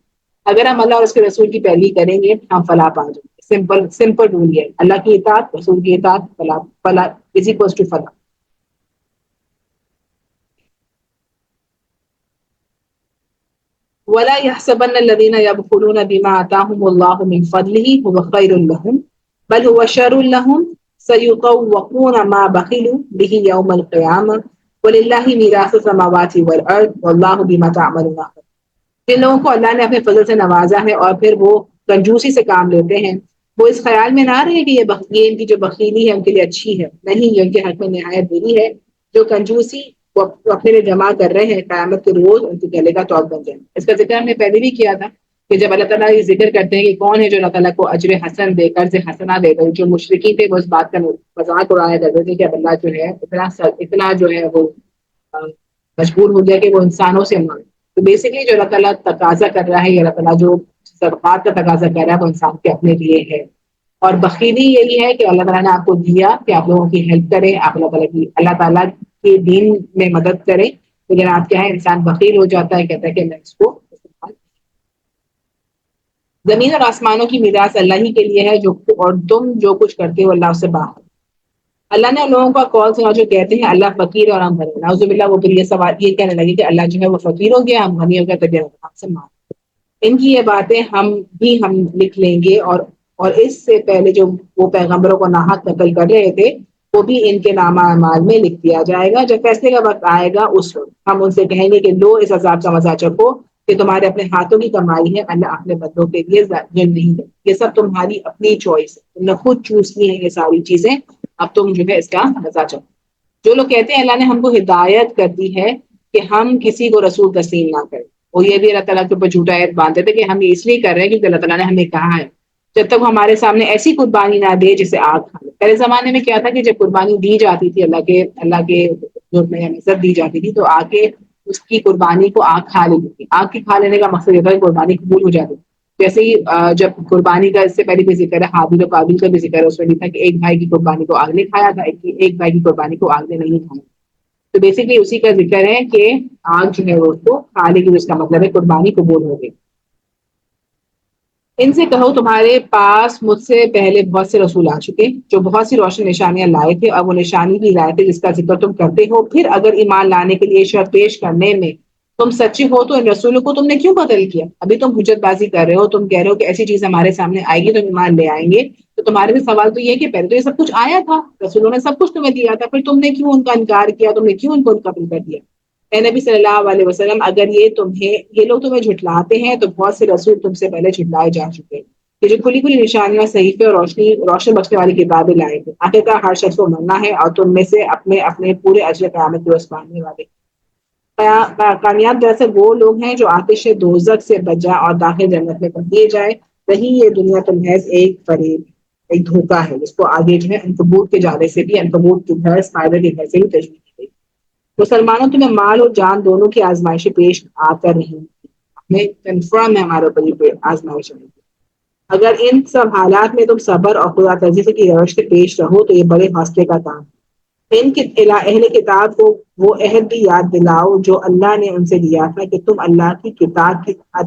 اگر ہم اللہ اور اس کے رسول کی پیروی کریں گے ہم فلاح پا جائیں گے۔ سمپل رول ہے، اللہ کی اطاعت، رسول کی اطاعت، فلاح از اکول ٹو فلاح۔ وَلَا يَحْسَبَنَّ الَّذِينَ يَبْخِلُونَ بِمَا آتَاهُمُ اللَّهُ مِنْ فَضْلِهِ هُوَ خَيْرٌ لَهُمْ بَلْ هُوَ شَرٌّ لَهُمْ سَيُطَوَّقُونَ مَا بَخِلُوا بِهِ يَوْمَ الْقِيَامَةِ وَلِلَّهِ مِيرَاثُ السَّمَاوَاتِ وَالْأَرْضِ وَاللَّهُ بِمَا تَعْمَلُونَ خَبِيرٌ۔ جن لوگوں کو اللہ نے اپنے فضل سے نوازا ہے اور پھر وہ کنجوسی سے کام لیتے ہیں، وہ اس خیال میں نہ رہے کہ یہ ان کی جو بخیلی ہے ان کے لیے اچھی ہے، نہیں، یہ ان کے حق میں نہایت بری ہے۔ جو کنجوسی وہ اپنے لیے جمع کر رہے ہیں قیامت کے روز ان کے گلے کا توق بن جائے۔ اس کا ذکر ہم نے پہلے بھی کیا تھا کہ جب اللہ تعالیٰ یہ ذکر کرتے ہیں کہ کون ہے جو اللہ تعالیٰ کو اجر حسن دے، قرض حسنہ دے گا، جو مشرکین تھے وہ اس بات کا مذاق اڑایا کرتے تھے کہ اب اللہ جو ہے اتنا جو ہے وہ مجبور ہو گیا کہ وہ انسانوں سے مانگے۔ تو بیسکلی جو اللہ تعالیٰ تقاضا کر رہا ہے، یا اللہ تعالیٰ جو صدقات کا تقاضا کر رہا ہے وہ انسان کے اپنے لیے ہے۔ اور بخیلی یہی ہے کہ اللہ تعالیٰ نے آپ کو دیا کہ آپ لوگوں کی ہیلپ کریں، آپ اللہ تعالیٰ کے دین میں مدد کریں، لیکن آپ کیا ہے انسان بخیل ہو جاتا ہے، کہتا ہے کہ میں اس کو استعمال۔ زمین اور آسمانوں کی میراث اللہ ہی کے لیے ہے، اور تم جو کچھ کرتے ہو اللہ سے باہر۔ اللہ نے لوگوں کا قول سنا جو کہتے ہیں اللہ فقیر اور ہم غنی، نعوذ باللہ وہ پھر یہ سوال یہ کہنے لگے کہ اللہ جو ہے وہ فقیر ہو گیا، ہم غنی ہو گیا، تو ہم سے مانگ۔ ان کی یہ باتیں ہم لکھ لیں گے، اور اس سے پہلے جو وہ پیغمبروں کو ناحق قتل کر رہے تھے وہ بھی ان کے نامہ اعمال میں لکھ دیا جائے گا۔ جب فیصلے کا وقت آئے گا اس وقت ہم ان سے کہیں گے کہ لو اس عذاب کا مزہ چکھو کہ تمہارے اپنے ہاتھوں کی کمائی ہے، اللہ اپنے بندوں کے لیے ظلم نہیں ہے، یہ سب تمہاری اپنی چوائس ہے، تم نے خود چوز کی ہیں یہ ساری چیزیں، اب تم جو ہے اس کا مزہ چکھو۔ جو لوگ کہتے ہیں اللہ نے ہم کو ہدایت کر دی ہے کہ ہم کسی کو رسول تسلیم نہ کریں، وہ یہ بھی اللہ تعالیٰ کے اوپر جھوٹا عہد باندھتے تھے کہ ہم یہ اس لیے کر رہے ہیں کیونکہ اللہ تعالیٰ نے ہمیں کہا ہے، جب تک ہمارے سامنے ایسی قربانی نہ دے جسے آگ کھا لے۔ پہلے زمانے میں کیا تھا کہ جب قربانی دی جاتی تھی اللہ کے عزت دی جاتی تھی تو آ کے اس کی قربانی کو آگ کھا لیتی تھی۔ آگ کی کھا لینے کا مقصد یہ تھا کہ قربانی قبول ہو جاتی تھی۔ جیسے ہی جب قربانی کا اس سے پہلے بھی ذکر ہے، حابیل و قابیل کا بھی ذکر ہے، اس میں لکھا کہ ایک بھائی کی قربانی کو آگ نے کھایا تھا، ایک بھائی کی قربانی کو آگ نے نہیں کھایا۔ تو بیسکلی اسی کا ذکر ہے کہ آگ جو ہے وہ اس کو کھا لے گی، اس کا مطلب ہے قربانی قبول ہو گئی۔ ان سے کہو تمہارے پاس مجھ سے پہلے بہت سے رسول آ چکے جو بہت سی روشن نشانیاں لائے تھے، اور وہ نشانی بھی لائے تھے جس کا ذکر تم کرتے ہو، پھر اگر ایمان لانے کے لیے شرط پیش کرنے میں تم سچے ہو تو ان رسولوں کو تم نے کیوں قتل کیا؟ ابھی تم حجت بازی کر رہے ہو، تم کہہ رہے ہو کہ ایسی چیز ہمارے سامنے آئے گی تو ایمان لے آئیں گے، تو تمہارے سے سوال تو یہ ہے کہ پہلے تو یہ سب کچھ آیا تھا، رسولوں نے سب کچھ تمہیں دیا تھا، پھر تم نے کیوں ان کا انکار کیا، تم نے کیوں ان کو قتل کر دیا؟ اے نبی صلی اللہ علیہ وسلم، اگر یہ لوگ تمہیں جھٹلاتے ہیں تو بہت سے رسول تم سے پہلے جھٹلائے جا چکے، کہ جو کھلی کھلی نشانیاں، صحیفے اور روشن بخشنے والی کتابیں لائے تھے۔ آخرکار ہر شخص کو مرنا ہے اور تم میں سے اپنے اپنے پورے اجر قیامت کے روز پانے والے۔ کامیاب دراصل وہ لوگ ہیں جو آتش دوزخ سے بچا اور داخل جنت میں کر دیے جائے۔ وہی یہ دنیا تو محض ایک فریب، ایک دھوکہ ہے جس کو آگے جو ہے عنکبوت کے جالے سے بھی، عنکبوت کے گھر، اسپائڈر کے گھر سے بھی تشبیہ کی گئی۔ مسلمانوں تمہیں مال اور جان دونوں کی آزمائشیں پیش آ کر نہیں، ہمیں کنفرم ہے ہمارے اوپر یہ آزمائش ہے۔ اگر ان سب حالات میں تم صبر اور خدا ترجی سے کی روش سے پیش رہو تو یہ بڑے حوصلے کا کام ہے۔ ان کے اہل کتاب کو وہ عہد بھی یاد دلاؤ جو اللہ نے ان سے لیا تھا کہ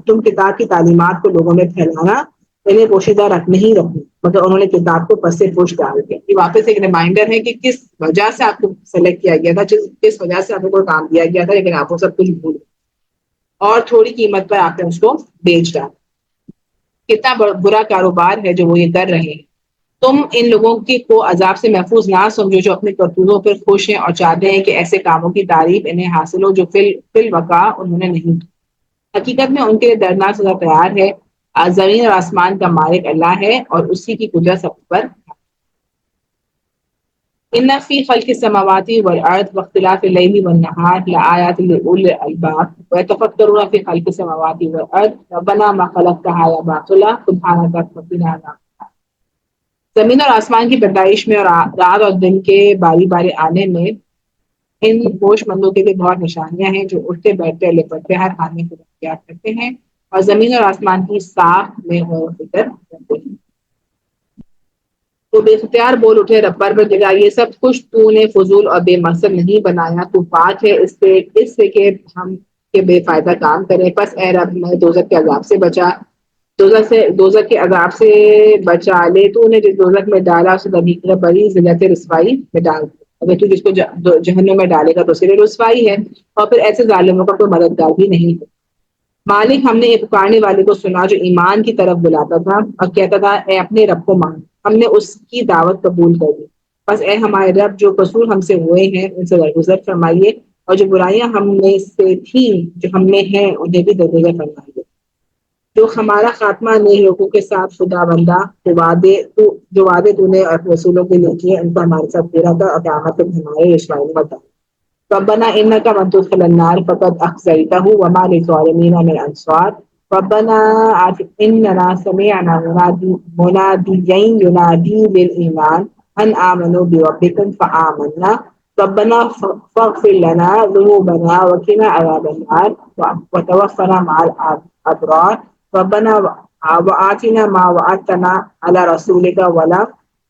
تم کتاب کی تعلیمات کو لوگوں میں پھیلانا، انہیں پوشیدہ نہیں رکھنا، مگر انہوں نے کتاب کو پس سے پوش ڈال دیا۔ یہ واپس ایک ریمائنڈر ہے کہ کس وجہ سے آپ کو سلیکٹ کیا گیا تھا، کس وجہ سے آپ کو کام دیا گیا تھا، لیکن آپ کو سب کچھ بھول اور تھوڑی قیمت پر آپ نے اس کو بیچ ڈالا۔ کتنا برا کاروبار ہے جو وہ یہ کر رہے ہیں۔ تم ان لوگوں کو عذاب سے محفوظ نہ سمجھو جو اپنے کرتوتوں پر خوش ہیں اور چاہتے ہیں کہ ایسے کاموں کی تعریف انہیں حاصل ہو جو فی الواقع انہوں نے نہیں کی۔ حقیقت میں ان کے لیے دردناک سزا تیار ہے۔ زمین اور آسمان کا مالک اللہ ہے اور اسی کی قدرت سب پر۔ ان فی خلق السماوات والارض واختلاف اللیل والنہار لآیات لأولی الالباب ویتفکرون فی خلق السماوات والارض ربنا ما خلقت ھذا باطلا سبحانک فقنا عذاب النار۔ زمین اور آسمان کی پیدائش میں اور رات اور دن کے باری باری آنے میں ان ہوش مندوں کے لیے بہت نشانیاں ہیں جو اٹھتے بیٹھتے لپٹتے ہر حال میں خدا کی یاد کرتے ہیں اور زمین اور آسمان کی ساخت میں غور و فکر کرتے ہیں۔ تو بے اختیار بول اٹھے رب پروردگار یہ سب کچھ تو نے فضول اور بے مقصد نہیں بنایا، تو پاک ہے اس سے کہ ہم کے بے فائدہ کام کریں، بس اے رب میں دوزخ کے عذاب سے بچا، دوزخ کے عذاب سے بچا لے، تو انہیں جس دوزخ میں ڈالا اسے کبھی بڑی ذلت رسوائی میں ڈال دے، اگر تو جس کو جہنم میں ڈالے گا تو صرف رسوائی ہے، اور پھر ایسے ظالموں کا کوئی مددگار بھی نہیں ہے۔ مالک ہم نے ایک پکارنے والے کو سنا جو ایمان کی طرف بلاتا تھا اور کہتا تھا اے اپنے رب کو مان، ہم نے اس کی دعوت قبول کر لی، بس اے ہمارے رب جو قصور ہم سے ہوئے ہیں ان سے درگزر فرمائیے، اور جو برائیاں ہم میں سے تھیں جو ہم میں ہیں انہیں بھی درگزر فرمائیے۔ جو ہمارا خاتمہ نیک لوگوں کے ساتھ خدا بندہ جو وعدے تو نے اور رسولوں کے لیے کیے ان کو ہمارے ساتھ پورا کر اور قیامت تک ہمارے رسوائی مت ڈال۔ ربنا انك من تدخل النار فقد اخزيته وما للظالمين من انصار ربنا اننا سمعنا مناديا ينادي للايمان ان امنوا بربكم فآمنا ربنا فاغفر لنا ذنوبنا وقنا عذاب النار وتوفنا مع الابرار ربنا وآتنا ما وعدتنا على رسولك ولا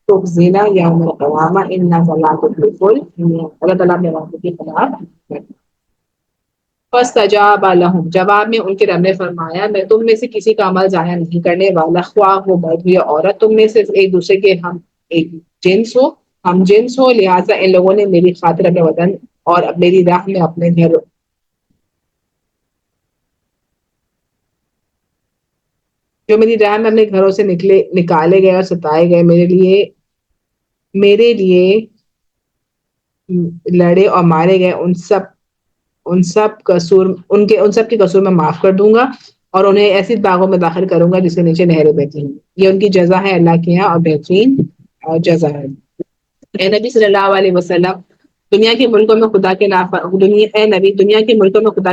تخزنا یوم القیامہ انک لا تخلف الميعاد۔ اللہ تعالیٰ نے وعدے کی خلاف فاستجاب لهم، جواب میں ان کے رب نے فرمایا میں تم میں سے کسی کا عمل ضائع نہیں کرنے والا، خواہ وہ مرد ہو یا عورت، تم میں سے ایک دوسرے کے ہم جنس ہو، لہٰذا ان لوگوں نے میری خاطر اپنے وطن اور میری راہ میں اپنے گھر جو میری راہ میں اپنے گھروں سے نکالے گئے اور ستائے گئے میرے لیے لڑے اور مارے گئے ان سب کے قصور میں معاف کر دوں گا اور انہیں ایسی باغوں میں داخل کروں گا جس کے نیچے نہریں بہتی ہیں، یہ ان کی جزا ہے اللہ کے یہاں اور بہترین جزا ہے۔ اے نبی صلی اللہ علیہ وسلم دنیا کے ملکوں میں خدا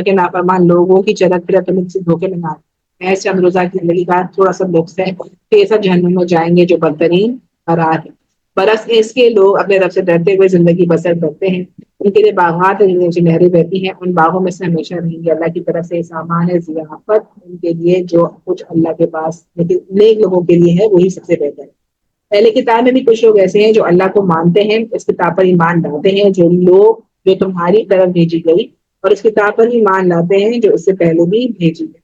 کے نافرمان لوگوں کی چلت پھرت تم سے دھوکے میں نہ محض چند روزہ کی زندگی کا تھوڑا سا لطف ہے کہ یہ سب جہنم میں جائیں گے جو بدترین قرار ہے، برس اس کے لوگ اپنے رب سے ڈرتے ہوئے زندگی بسر کرتے ہیں، ان کے لیے باغات نیچے نہریں بہتی ہیں، ان باغوں میں سے ہمیشہ رہیں گے، اللہ کی طرف سے سامان ہے ضیافت ان کے لیے جو کچھ اللہ کے پاس لیکن نیک لوگوں کے لیے ہے وہی سب سے بہتر ہے۔ پہلے کتاب میں بھی کچھ لوگ ایسے ہیں جو اللہ کو مانتے ہیں، اس کتاب پر ایمان لاتے ہیں جو تمہاری طرف بھیجی گئی، اور اس کتاب پر ایمان لاتے ہیں جو اس سے پہلے بھی بھیجی گئی،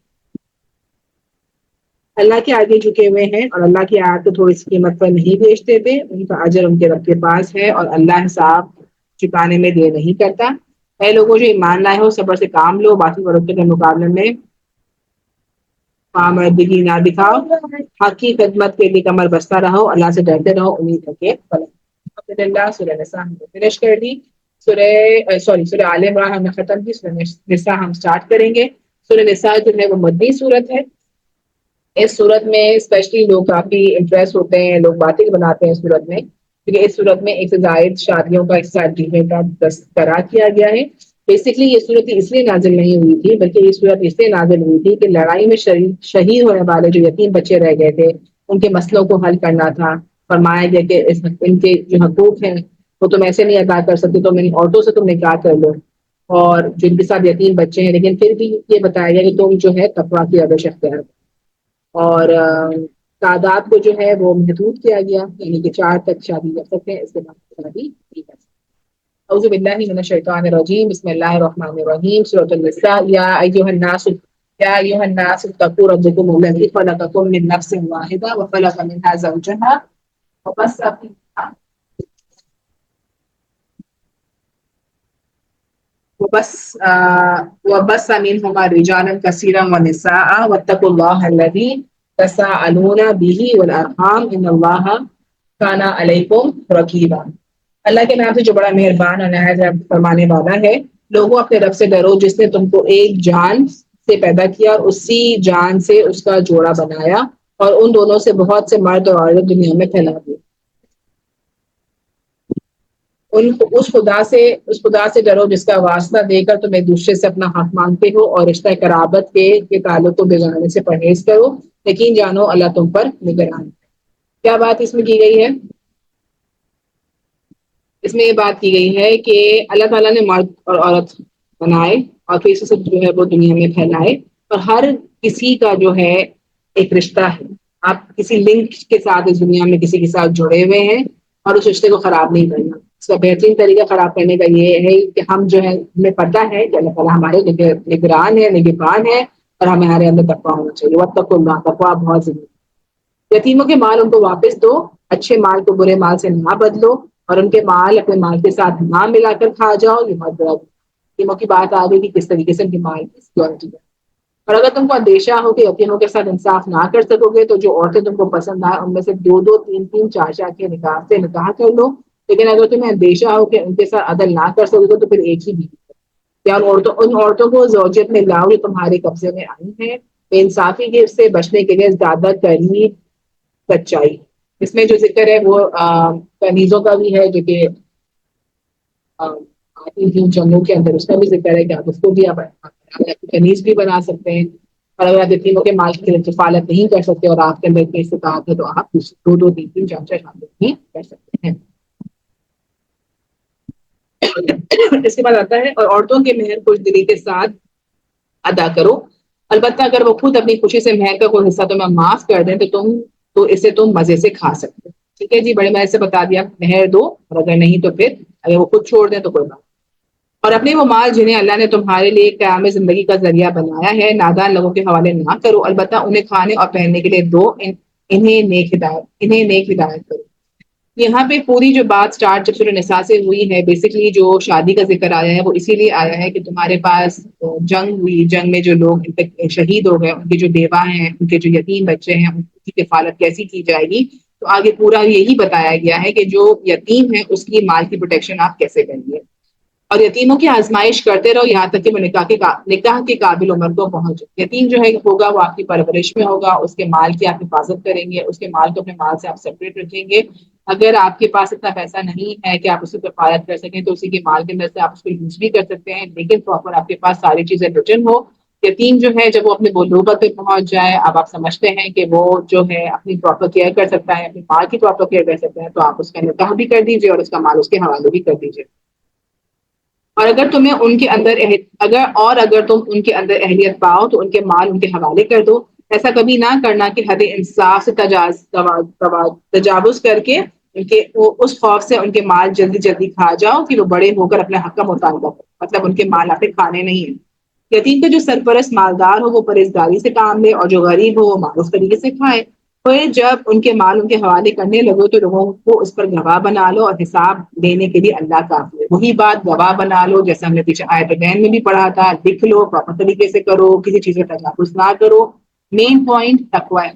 اللہ کے آگے جھکے ہوئے ہیں اور اللہ کی آیات کو تھوڑی سی قیمت پر نہیں بیچتے تھے، ان کا اجر ان کے رب کے پاس ہے اور اللہ حساب چکانے میں دیر نہیں کرتا۔ اے لوگوں جو ایمان لائے ہو صبر سے کام لو، باقی ورقے کے مقابلے میں پامردگی نہ دکھاؤ، حق کی خدمت کے لیے کمر بستہ رہو، اللہ سے ڈرتے رہو، امید رکھے الحمدللہ سورہ نساء ہم نے فنش کر دی، سورہ آل عمران ہم نے ختم کی، سورہ نساء ہم سٹارٹ کریں گے۔ سورہ نساء جو ہے وہ مدنی سورت ہے، اس صورت میں اسپیشلی لوگ کافی امپریس ہوتے ہیں، لوگ باتیں بناتے ہیں اس صورت میں، کیونکہ اس صورت میں ایک سے زائد شادیوں کا ایک ساتھ جینے کا تذکرہ کیا گیا ہے۔ بیسکلی یہ صورت اس لیے نازل نہیں ہوئی تھی بلکہ یہ صورت اس لیے نازل ہوئی تھی کہ لڑائی میں شہید ہونے والے جو یتیم بچے رہ گئے تھے ان کے مسئلوں کو حل کرنا تھا، فرمایا گیا کہ ان کے جو حقوق ہیں وہ تم ایسے نہیں ادا کر سکتے، تو میری عورتوں سے تم نکاح کر لو، اور جن کے ساتھ یتیم بچے ہیں، لیکن پھر بھی یہ بتایا گیا کہ تم جو ہے تقویٰ کی روش اختیار، اور تعداد کو جو ہے وہ محدود کیا گیا، یعنی کہ 4 تک شادی کر سکتے ہیں، اس کے بعد شادی نہیں کر سکتے۔ اعوذ باللہ من الشیطان الرجیم، بسم اللہ الرحمن الرحیم، سورۃ النساء یا ایھا الناس اتقوا ربکم الذی خلقکم من نفس واحدہ وخلق منها زوجها وبث منهما رجالا كثيرا ونساء واتقوا الله الذي تساءلون به والارحام ان الله كان عليكم رقيبا۔ اللہ کے نام سے جو بڑا مہربان اور نہایت فرمانے والا ہے، لوگوں اپنے رب سے ڈرو جس نے تم کو ایک جان سے پیدا کیا اور اسی جان سے اس کا جوڑا بنایا اور ان دونوں سے بہت سے مرد اور عورت دنیا میں پھیلا دیے۔ اس خدا سے ڈرو جس کا واسطہ دے کر تم ایک دوسرے سے اپنا حق مانگتے ہو، اور رشتہ قرابت کے تعلق کو بگاڑنے سے پرہیز کرو، یقین جانو اللہ تم پر نگران ہے۔ کیا بات اس میں کی گئی ہے؟ اس میں یہ بات کی گئی ہے کہ اللہ تعالیٰ نے مرد اور عورت بنائے اور پھر اسے جو ہے وہ دنیا میں پھیلائے، اور ہر کسی کا جو ہے ایک رشتہ ہے، آپ کسی لنک کے ساتھ اس دنیا میں کسی کے ساتھ جڑے ہوئے ہیں اور اس رشتے کو خراب نہیں کرنا. اس کا بہترین طریقہ خراب کرنے کا یہ ہے کہ ہم جو ہے ہمیں پتہ ہے کہ اللہ تعالیٰ ہمارے نگران ہے نگہبان ہے اور ہمارے اندر تقویٰ ہونا چاہیے. واتقوا اللہ، تقویٰ بہت ضروری ہے. یتیموں کے مال ان کو واپس دو، اچھے مال کو برے مال سے نہ بدلو اور ان کے مال اپنے مال کے ساتھ نہ ملا کر کھا جاؤ. یہ بہت بڑا یتیموں کی بات آ گئی کہ کس طریقے سے ان کے مال کی سیکورٹی ہے. اور اگر تم کو اندیشہ ہو کہ یتیموں کے ساتھ انصاف نہ کر سکو گے تو جو عورتیں تم کو پسند آئے ان میں سے دو دو تین تین چار چار کے نکاح سے نکاح کر لو. لیکن اگر تمہیں اندیشہ ہو کہ ان کے ساتھ عدل نہ کر سکو گے تو پھر ایک ہی بیوی یا ان عورتوں کو زوجیت میں لاؤ جو تمہارے قبضے میں آئی ہیں. بے انصافی کے سے بچنے کے لیے زیادہ قریب سچائی. اس میں جو ذکر ہے وہ کنیزوں کا بھی ہے جو کہ آتی تھی جنگوں کے اندر، اس کا بھی ذکر ہے کہ آپ اس کو بھی آپ کنیز بھی بنا سکتے ہیں. اور اگر آپ یتیموں کے مال کی کفالت نہیں کر سکتے اور آپ کے اندر کی استطاعت ہے تو آپ دو دو تین تین چار چار شامل بھی کر سکتے ہیں. اس کے بعد آتا ہے اور عورتوں کے مہر خوش دلی کے ساتھ ادا کرو. البتہ اگر وہ خود اپنی خوشی سے مہر کا کوئی حصہ تمہیں معاف کر دیں تو اسے تم مزے سے کھا سکتے. ٹھیک ہے جی، بڑے مزے سے بتا دیا مہر دو اور اگر نہیں تو پھر اگر وہ خود چھوڑ دیں تو کوئی بات. اور اپنے وہ مال جنہیں اللہ نے تمہارے لیے قیام زندگی کا ذریعہ بنایا ہے نادان لوگوں کے حوالے نہ کرو، البتہ انہیں کھانے اور پہننے کے لیے دو. انہیں نیک ہدایت کرو. یہاں پہ پوری جو بات سٹارٹ جب سورہ نساء سے ہوئی ہے، بیسکلی جو شادی کا ذکر آیا ہے وہ اسی لیے آیا ہے کہ تمہارے پاس جنگ ہوئی، جنگ میں جو لوگ شہید ہو گئے ان کے جو بیوہ ہیں، ان کے جو یتیم بچے ہیں، ان کی کفالت کیسی کی جائے گی. تو آگے پورا یہی بتایا گیا ہے کہ جو یتیم ہے اس کی مال کی پروٹیکشن آپ کیسے کریں گے. اور یتیموں کی آزمائش کرتے رہو یہاں تک کہ وہ نکاح کے قابل عمر کو پہنچے. یتیم جو ہے ہوگا وہ آپ کی پرورش میں ہوگا، اس کے مال کی آپ حفاظت کریں گے، اس کے مال کو اپنے مال سے آپ سیپریٹ رکھیں گے. اگر آپ کے پاس اتنا پیسہ نہیں ہے کہ آپ اس کی کفالت کر سکیں تو اسی کے مال کے اندر سے آپ اس کو یوز بھی کر سکتے ہیں، لیکن پراپر آپ کے پاس ساری چیزیں ریٹن ہو. یتیم جو ہے جب وہ اپنے بلوغت پہ پہنچ جائے، اب آپ سمجھتے ہیں کہ وہ جو ہے اپنی پراپر کیئر کر سکتا ہے، اپنی مال کی پراپر کیئر کر سکتا ہے، تو آپ اس کا نکاح بھی کر دیجیے اور اس کا مال اس کے حوالے بھی کر دیجیے. اور اگر تمہیں ان کے اندر اگر تم ان کے اندر اہلیت پاؤ تو ان کے مال ان کے حوالے کر دو. ایسا کبھی نہ کرنا کہ حد انصاف سے تجاوز کر کے اس خوف سے ان کے مال جلدی جلدی کھا جاؤ کہ وہ بڑے ہو کر اپنے حق کا مطالبہ کرو. مطلب ان کے مال آپ کھانے نہیں ہیں. یتیم کا جو سرپرست مالدار ہو وہ پرہیزگاری سے کام لے اور جو غریب ہو وہ معروف طریقے سے کھائے. پھر جب ان کے مال ان کے حوالے کرنے لگو تو لوگوں کو اس پر گواہ بنا لو اور حساب دینے کے لیے اللہ کافی ہے. وہی بات گواہ بنا لو جیسے ہم نے پیچھے آیت بین میں بھی پڑھا تھا، لکھ لو پراپر طریقے سے کرو، کسی چیز کا تجاوز نہ کرو. مین پوائنٹ تقویٰ ہے.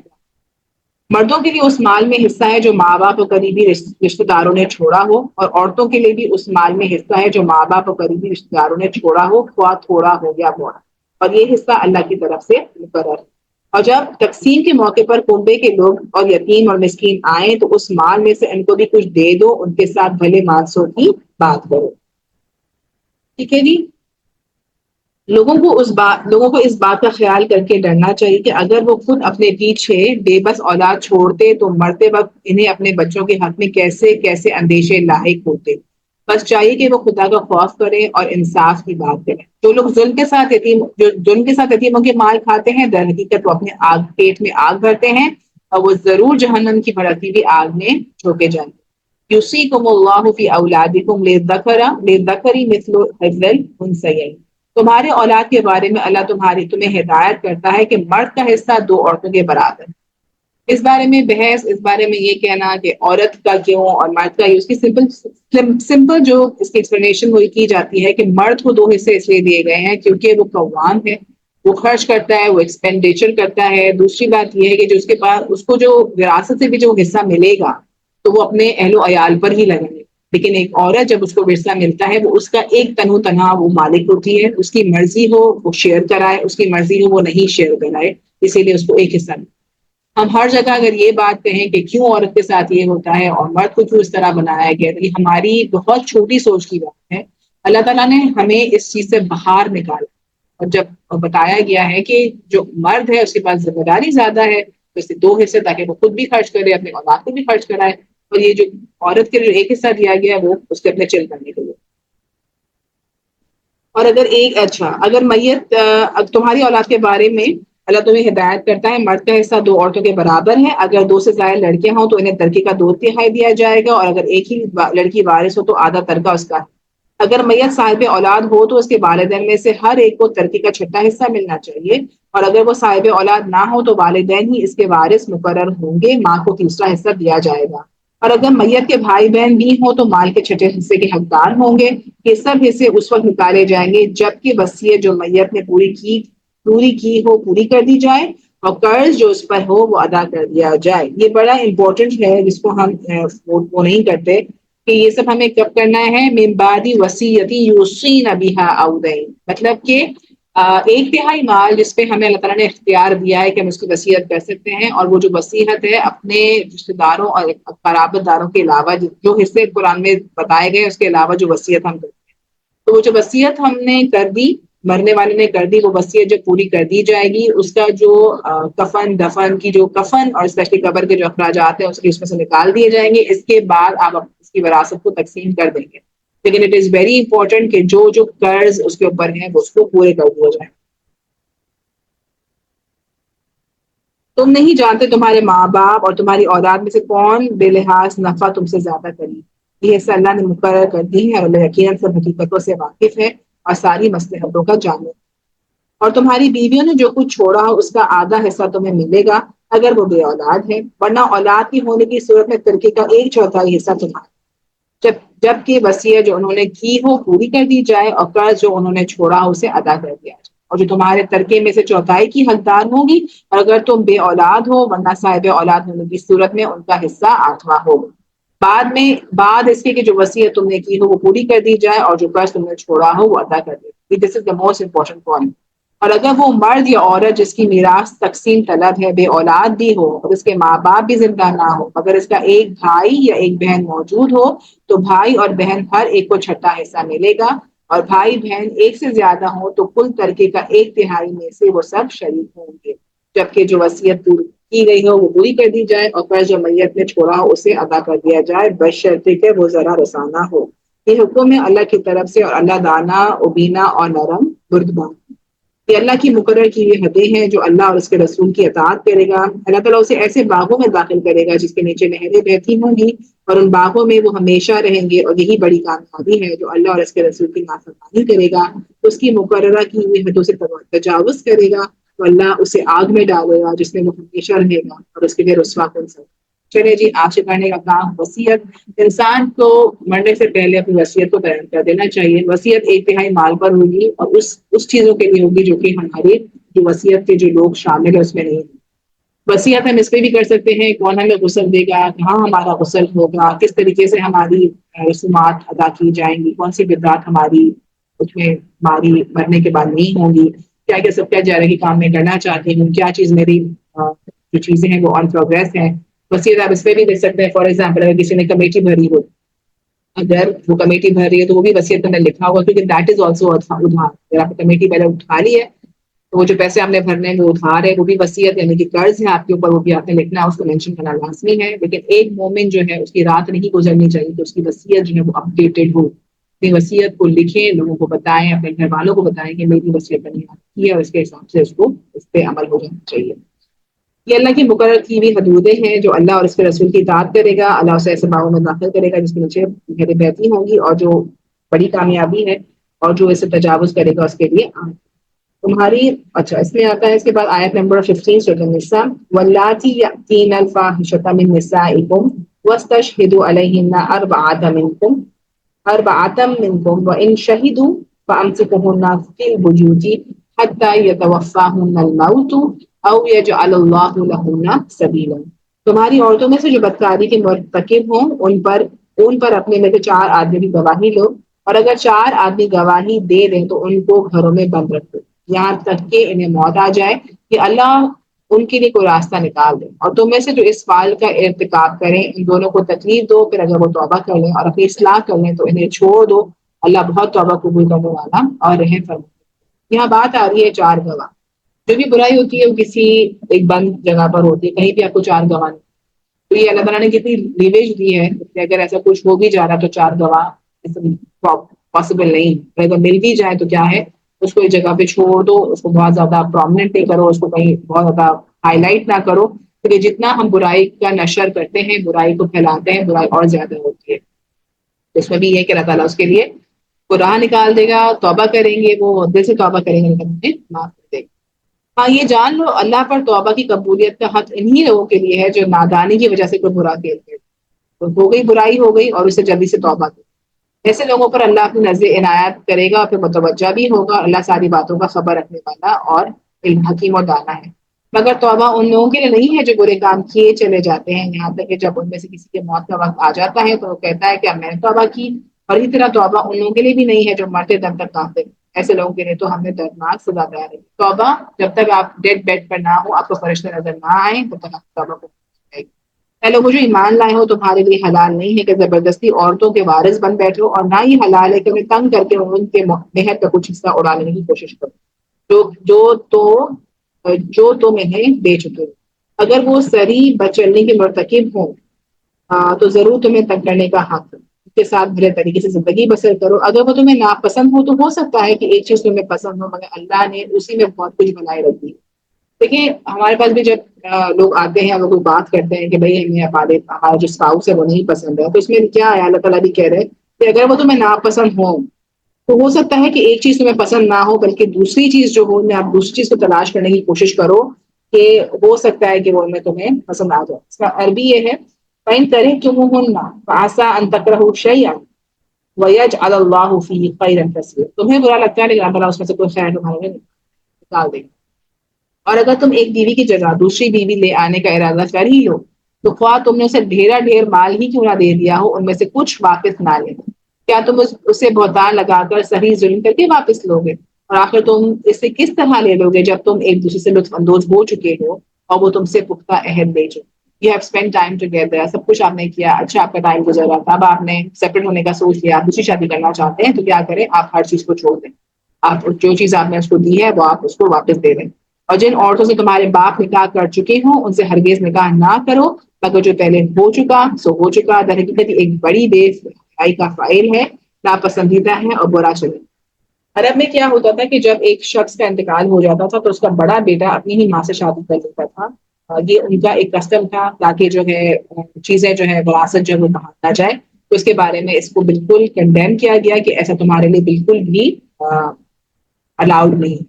مردوں کے لیے اس مال میں حصہ ہے جو ماں باپ اور قریبی رشتہ داروں نے چھوڑا ہو، اور عورتوں کے لیے بھی اس مال میں حصہ ہے جو ماں باپ اور قریبی رشتہ داروں نے چھوڑا ہو، خواہ تھوڑا ہو یا بڑا. اور یہ حصہ اللہ کی طرف سے مقرر ہے. اور جب تقسیم کے موقع پر کنبے کے لوگ اور یتیم اور مسکین آئیں تو اس مال میں سے ان کو بھی کچھ دے دو، ان کے ساتھ بھلے مانسوں کی بات کرو. ٹھیک ہے جی. لوگوں کو اس بات کا خیال کر کے ڈرنا چاہیے کہ اگر وہ خود اپنے پیچھے بے بس اولاد چھوڑتے تو مرتے وقت انہیں اپنے بچوں کے حق میں کیسے کیسے اندیشے لاحق ہوتے. بس چاہیے کہ وہ خدا کا خوف کریں اور انصاف کی بات کریں. جو لوگ ظلم کے ساتھ یتیموں کے مال کھاتے ہیں در حقیقت وہ اپنے پیٹ میں آگ بھرتے ہیں اور وہ ضرور جہنم کی بھڑکتی ہوئی آگ میں جھونکے جائیں گے. یوصیکم اللہ فی اولادکم للذکر مثل حظ الانثیین. تمہارے اولاد کے بارے میں اللہ تمہیں ہدایت کرتا ہے کہ مرد کا حصہ دو عورتوں کے برابر. اس بارے میں بحث، اس بارے میں یہ کہنا کہ عورت کا کیوں اور مرد کا اس کی سمپل جو اس کی ایکسپلینیشن وہی کی جاتی ہے کہ مرد کو دو حصے اس لیے دیے گئے ہیں کیونکہ وہ قوام ہے، وہ خرچ کرتا ہے، وہ ایکسپینڈیچر کرتا ہے. دوسری بات یہ ہے کہ جو اس کے پاس اس کو جو وراثت سے بھی جو حصہ ملے گا تو وہ اپنے اہل و عیال پر ہی لگیں گے. لیکن ایک عورت جب اس کو ورثہ ملتا ہے وہ اس کا ایک تنہا وہ مالک ہوتی ہے. اس کی مرضی ہو وہ شیئر کرائے، اس کی مرضی ہو وہ نہیں شیئر کرائے، اسی لیے اس کو ایک حصہ ملتا ہے. ہم ہر جگہ اگر یہ بات کہیں کہ کیوں عورت کے ساتھ یہ ہوتا ہے اور مرد کو کیوں اس طرح بنایا گیا تو یہ ہماری بہت چھوٹی سوچ کی بات ہے. اللہ تعالیٰ نے ہمیں اس چیز سے باہر نکالا اور جب بتایا گیا ہے کہ جو مرد ہے اس کے پاس ذمہ داری زیادہ ہے تو اس سے دو حصے تاکہ وہ خود بھی خرچ کرے، اپنے اولاد کو بھی خرچ کرائے، اور یہ جو عورت کے لیے ایک حصہ دیا گیا ہے وہ اس کے اپنے چل کرنے کے لیے. اور اگر میت تمہاری اولاد کے بارے میں اللہ تمہیں ہدایت کرتا ہے، مرد کا حصہ 2 عورتوں کے برابر ہے، اگر 2 سے زائد لڑکیاں ہوں تو انہیں ترکے کا 2/3 دیا جائے گا، اور اگر ایک ہی لڑکی وارث ہو تو آدھا ترکہ اس کا ہے۔ اگر میت صاحب اولاد ہو تو اس کے والدین میں سے ہر ایک کو ترکے کا 6واں حصہ ملنا چاہیے، اور اگر وہ صاحب اولاد نہ ہو تو والدین ہی اس کے وارث مقرر ہوں گے، ماں کو تیسرا حصہ دیا جائے گا۔ اور اگر میت کے بھائی بہن بھی ہوں تو مال کے 6 حصے کے حقدار ہوں گے۔ یہ سب حصے اس وقت نکالے جائیں گے جبکہ وصیت جو میت نے پوری کی ہو پوری کر دی جائے، اور قرض جو اس پر ہو وہ ادا کر دیا جائے۔ یہ بڑا امپورٹنٹ ہے جس کو ہم وہ نہیں کرتے، کہ یہ سب ہمیں کب کرنا ہے؟ من بعد وصیت یوصین بہا او دین، مطلب کہ 1/3 مال جس پہ ہمیں اللہ تعالیٰ نے اختیار دیا ہے کہ ہم اس کی وصیت کر سکتے ہیں، اور وہ جو وصیت ہے اپنے رشتے داروں اور قرابت داروں کے علاوہ جو حصے قرآن میں بتائے گئے اس کے علاوہ جو وصیت ہم کرتے ہیں، تو وہ جو وصیت ہم نے کر دی، مرنے والے نے کر دی، وہ وصیت جب پوری کر دی جائے گی، اس کا جو کفن دفن کی جو کفن اور اسپیشلی قبر کے جو اخراجات ہیں اس میں سے نکال دیے جائیں گے۔ اس کے بعد آپ اس کی وراثت کو تقسیم کر دیں گے، لیکن اٹ از ویری امپورٹنٹ کہ جو قرض اس کے اوپر ہیں وہ اس کو پورے کر دیا جائے۔ تم نہیں جانتے تمہارے ماں باپ اور تمہاری اولاد میں سے کون بے لحاظ نفع تم سے زیادہ قریب، یہ حصہ اللہ نے مقرر کر دی ہے، اور اللہ یقیناً سب حقیقتوں سے واقف ہے اور ساری مصلحتوں کا جانب۔ اور تمہاری بیویوں نے جو کچھ چھوڑا ہو اس کا آدھا حصہ تمہیں ملے گا اگر وہ بے اولاد ہے، ورنہ اولاد کی ہونے کی صورت میں ترکے کا 1/4 حصہ تمہارا، جبکہ وصیت جو انہوں نے کی ہو پوری کر دی جائے، اور قرض جو انہوں نے چھوڑا ہو اسے ادا کر دیا جائے، اور جو تمہارے ترکے میں سے 1/4 کی حقدار ہوگی، اور اگر تم بے اولاد ہو ورنہ صاحب اولاد ہونے کی صورت میں ان کا حصہ 8واں ہوگا، بعد اس کے کہ جو وصیت تم نے کی ہو وہ پوری کر دی جائے، اور جو قرض تم نے چھوڑا ہو وہ ادا کر دے۔ دس از دا موسٹ امپورٹنٹ پوائنٹ۔ اور اگر وہ مرد یا عورت جس کی میراث تقسیم طلب ہے بے اولاد بھی ہو اور اس کے ماں باپ بھی زندہ نہ ہو، مگر اس کا ایک بھائی یا ایک بہن موجود ہو، تو بھائی اور بہن ہر ایک کو 6واں حصہ ملے گا، اور بھائی بہن ایک سے زیادہ ہوں تو کل ترکے کا 1/3 میں سے وہ سب شریک ہوں گے، جبکہ جو وصیت پوری کی گئی ہو وہ پوری کر دی جائے، اور قرض جو میت نے چھوڑا ہو اسے ادا کر دیا جائے، بشرطے کہ وہ ذرا رسانہ ہو۔ یہ حکم ہے اللہ کی طرف سے، اور اللہ دانا ابینا اور نرم بردبان۔ یہ اللہ کی مقرر کی ہوئی حدیں ہیں، جو اللہ اور اس کے رسول کی اطاعت کرے گا اللہ تعالیٰ اسے ایسے باغوں میں داخل کرے گا جس کے نیچے نہریں بہتی ہوں گی، اور ان باغوں میں وہ ہمیشہ رہیں گے، اور یہی بڑی کامیابی ہے۔ جو اللہ اور اس کے رسول کی نافرمانی کرے گا، اس کی مقررہ کی ہوئی حدوں سے تجاوز کرے گا، تو اللہ اسے آگ میں ڈالے گا جس میں وہ ہمیشہ رہے گا، اور اس کے لیے رسوا کن سب۔ چلے جی، آج سے کرنے کا کام وصیت۔ انسان کو مرنے سے پہلے اپنی وصیت کو بیان کر دینا چاہیے۔ وصیت 1/3 مال پر ہوگی، اور اس چیزوں کے لیے ہوگی جو کہ ہمارے جو وصیت کے جو لوگ شامل ہیں اس میں نہیں۔ وصیت ہم اس پہ بھی کر سکتے ہیں کون ہمیں غسل دے گا، کہاں ہمارا غسل ہوگا، کس طریقے سے ہماری رسومات ادا کی جائیں گی، کون سی بدعات ہماری اس میں ہماری مرنے کے بعد نہیں ہوں گی، کیا کیا سب کیا جارحی کام میں کرنا چاہتی ہوں، کیا چیز میری جو چیزیں ہیں وہ آن پروگریس ہیں۔ وصیت آپ اس پہ بھی دیکھ سکتے ہیں۔ فار ایگزامپل اگر کسی نے کمیٹی بھری ہو، اگر وہ کمیٹی بھر رہی ہے تو وہ بھی وصیت میں لکھا ہوگا، کیونکہ دیٹ از آلسو ادھار۔ اگر آپ کمیٹی پہلے اٹھا لی ہے تو وہ جو پیسے ہم نے بھرنے ہیں وہ ادھار ہے، وہ بھی وصیت یعنی کہ قرض ہے آپ کے اوپر، وہ بھی آپ نے لکھنا ہے، اس کو مینشن کرنا لازمی ہے۔ لیکن ایک مومن جو ہے اس کی رات نہیں گزرنی چاہیے کہ اس کی وصیت جو ہے وہ اپڈیٹڈ ہو، اپنی وصیت کو لکھیں، لوگوں کو بتائیں، اپنے گھر والوں کو بتائیں کہ میری وصیت بنی ہے، اور اس کے حساب سے اس پہ عمل ہو جانا چاہیے۔ یہ اللہ کی مقرر کی ہوئی حدودیں ہیں، جو اللہ اور اس کے رسول کی اطاعت کرے گا اللہ اسے ایسے باغوں میں داخل کرے گا جس کے نیچے نہریں بہتی ہوں گی، اور جو بڑی کامیابی ہے، اور جو اسے تجاوز کرے گا اس کے لیے تمہاری اچھا اس میں آتا ہے۔ اس کے بعد آیت نمبر 15 سورۃ النساء، واللاتی یأتین الفاحشۃ من نسائکم واستشہدوا علیہن أربعة منكم وإن شهدوا فأمسكوهن في البيوت حتى يتوفاهن الموت أو يجعل الله لهن سبيلا۔ تمہاری عورتوں میں سے جو بدکاری کے مرتکب ہوں ان پر اپنے میں سے 4 آدمی کی گواہی لو، اور اگر 4 آدمی گواہی دے دیں تو ان کو گھروں میں بند رکھو یہاں تک کہ انہیں موت آ جائے، کہ اللہ ان کے لیے کوئی راستہ نکال دیں۔ اور تم میں سے جو اس فعل کا ارتکاب کریں ان دونوں کو تکلیف دو، پھر اگر وہ توبہ کر لیں اور اپنی اصلاح کر لیں تو انہیں چھوڑ دو، اللہ بہت توبہ قبول کرنے والا اور رحم فرمانے۔ یہاں بات آ رہی ہے 4 گواہ۔ جو بھی برائی ہوتی ہے وہ کسی ایک بند جگہ پر ہوتی ہے، کہیں بھی آپ کو 4 گواہ نہیں، تو یہ اللہ تعالیٰ نے کتنی لیویج دی ہے کہ اگر ایسا کچھ ہو بھی جا رہا تو 4 گواہ پاسبل نہیں، اگر مل بھی جائے تو کیا ہے اس کو ایک جگہ پہ چھوڑ دو، اس کو بہت زیادہ پرومننٹ نہیں کرو، اس کو کہیں بہت زیادہ ہائی لائٹ نہ کرو، کیونکہ جتنا ہم برائی کا نشر کرتے ہیں، برائی کو پھیلاتے ہیں، برائی اور زیادہ ہوتی ہے۔ اس میں بھی یہ کہ اللہ تعالیٰ اس کے لیے راہ نکال دے گا، توبہ کریں گے، وہ دل سے توبہ کریں گے، ہمیں معاف کر دے گا۔ ہاں یہ جان لو اللہ پر توبہ کی قبولیت کا حق انہی لوگوں کے لیے ہے جو نادانی کی وجہ سے کوئی برا کھیلتے ہیں، تو ہو گئی برائی ہو گئی اور اسے جلدی سے توبہ کرے، ایسے لوگوں پر اللہ اپنی نظر عنایت کرے گا، پھر متوجہ بھی ہوگا، اللہ ساری باتوں کا خبر رکھنے والا اور علم حکیم اور دانا ہے۔ مگر توبہ ان لوگوں کے لیے نہیں ہے جو برے کام کیے چلے جاتے ہیں، یہاں تک کہ جب ان میں سے کسی کے موت کا وقت آ جاتا ہے تو وہ کہتا ہے کہ اب میں نے توبہ کی، اور اسی طرح توبہ ان لوگوں کے لیے بھی نہیں ہے جو مرتے دم تک کافر ہیں، ایسے لوگوں کے لیے تو ہم نے دردناک سزا تیار ہے۔ توبہ جب تک آپ ڈیڈ بیڈ پر نہ ہو، آپ کو فرشتے نظر نہ آئیں، تب تک آپ توبہ کو اے لوگوں جو ایمان لائے ہو، تمہارے لیے حلال نہیں ہے کہ زبردستی عورتوں کے وارث بن بیٹھو، اور نہ ہی حلال ہے کہ انہیں تنگ کر کے ان کے مہر کا کچھ حصہ اڑا لینے کی کوشش کرو، جو تم انہیں دے چکے ہو۔ اگر وہ سری بچلنے کے مرتکب ہوں تو ضرور تمہیں تنگ کرنے کا حق ہے، اس کے ساتھ بھلے طریقے سے زندگی بسر کرو۔ اگر وہ تمہیں ناپسند ہو تو ہو سکتا ہے کہ ایک چیز تمہیں پسند ہو، مگر اللہ نے اسی میں بہت کچھ بنائے رکھی ہے۔ دیکھیں ہمارے پاس بھی جب لوگ آتے ہیں وہ کوئی بات کرتے ہیں کہ بھائی ہمیں ہمارا جو اسپاؤس ہے وہ نہیں پسند ہے، تو اس میں کیا ہے، اللہ تعالیٰ بھی کہہ رہے ہیں کہ اگر وہ تمہیں ناپسند ہو تو ہو سکتا ہے کہ ایک چیز تمہیں پسند نہ ہو، بلکہ دوسری چیز جو ہو میں آپ دوسری چیز کو تلاش کرنے کی کوشش کرو کہ ہو سکتا ہے کہ وہ میں تمہیں پسند آ جائے۔ اس کا عربی یہ ہے فَإِن كَرِهْتُمُوهُنَّ فَعَسَىٰ أَن تَكْرَهُوا شَيْئًا وَيَجْعَلَ اللَّهُ فِيهِ خَيْرًا كَثِيرًا، تمہیں برا لگتا ہے لیکن اللہ تعالیٰ اس میں سے کوئی خیر تمہارے لیے نکال دے گا۔ اور اگر تم ایک بیوی کی جگہ دوسری بیوی لے آنے کا ارادہ کر ہی لو تو خواہ تم نے اسے ڈھیر مال ہی کیوں نہ دے دیا ہو، ان میں سے کچھ واپس نہ لینا، کیا تم اسے بہتان لگا کر صحیح ظلم کر کے واپس لو گے؟ اور آخر تم اسے کس طرح لے لو گے جب تم ایک دوسرے سے لطف اندوز ہو چکے ہو اور وہ تم سے پختہ عہد لے چکے، You have spent time together، سب کچھ آپ نے کیا، اچھا آپ کا ٹائم گزر رہا تھا، اب آپ نے سیپریٹ ہونے کا سوچ لیا، آپ دوسری شادی کرنا چاہتے ہیں، تو کیا کریں، آپ ہر چیز کو چھوڑ دیں، آپ جو چیز آپ نے اس کو دی ہے وہ آپ اس کو واپس دے دیں۔ اور جن عورتوں سے تمہارے باپ نکاح کر چکے ہوں ان سے ہرگز نکاح نہ کرو، مگر جو پہلے ہو چکا سو ہو چکا، در حقیقت ایک بڑی بے حیائی کا فاعل ہے، ناپسندیدہ ہے اور برا چلے۔ عرب میں کیا ہوتا تھا کہ جب ایک شخص کا انتقال ہو جاتا تھا تو اس کا بڑا بیٹا اپنی ہی ماں سے شادی کر لیتا تھا، یہ ان کا ایک کسٹم تھا تاکہ جو ہے چیزیں جو ہے وراثت جو ہے وہ بہت نہ جائے، تو اس کے بارے میں اس کو بالکل کنڈیم کیا گیا کہ ایسا تمہارے لیے بالکل بھی الاؤڈ نہیں۔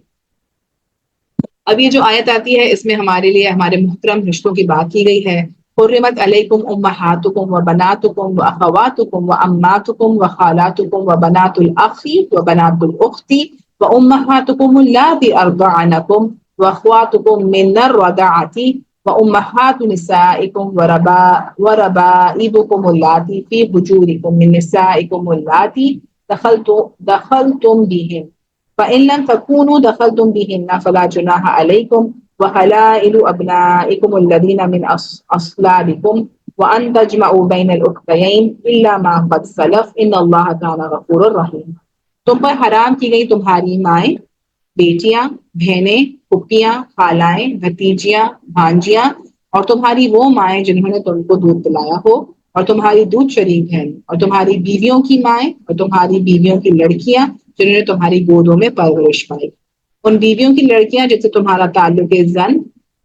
اب یہ جو آیت آتی ہے اس میں ہمارے لیے ہمارے محترم رشتوں کی بات کی گئی ہے۔ حرمت علیکم امہاتکم و بناتکم و اخواتکم و اماتکم و خالاتکم و بنات الاخ و بنات الاخت و امہاتکم اللاتی ارضعنکم و اخواتکم من الرضاعۃ و امہات نسائکم و ربائبکم اللاتی فی حجورکم من نسائکم اللاتی دخلتم بہن فإن لم تكونوا دخلتم بهن فلا جناح عليكم وحلائل أبنائكم الذين من أصلابكم وأن تجمعوا بين الأختين إلا ما قد سلف إن الله كان غفورا رحيما۔ تم پر حرام کی گئی تمہاری مائیں، بیٹیاں، بہنیں، پھپھیاں، خالائیں، بھتیجیاں، بھانجیاں، اور تمہاری وہ مائیں جنہوں نے تم کو دودھ پلایا ہو، اور تمہاری دودھ شریک بہن، اور تمہاری بیویوں کی مائیں، اور تمہاری بیویوں کی لڑکیاں جنہوں نے تمہاری گودوں میں پرورش پائی، ان بیویوں کی لڑکیاں جن سے تمہارا تعلق زن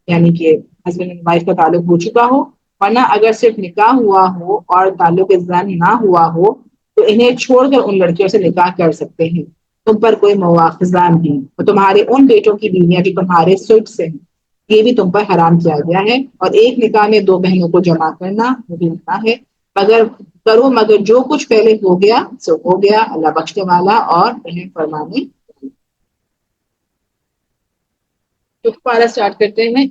یعنی کہ ہسبینڈ اینڈ وائف کا تعلق ہو چکا ہو، ورنہ اگر صرف نکاح ہوا ہو اور تعلق زن نہ ہوا ہو تو انہیں چھوڑ کر ان لڑکیوں سے نکاح کر سکتے ہیں، تم پر کوئی مواخذہ نہیں، اور تمہارے ان بیٹوں کی بیویاں جو تمہارے سٹ سے ہیں یہ بھی تم پر حرام کیا گیا ہے، اور ایک نکاح میں دو بہنوں کو جمع کرنا وہ بھی نکاح ہے، مگر جو کچھ پہلے ہو گیا سو ہو گیا، اللہ بخشنے والا اور رحم فرمانے۔ تو پارا اسٹارٹ کرتے ہیں۔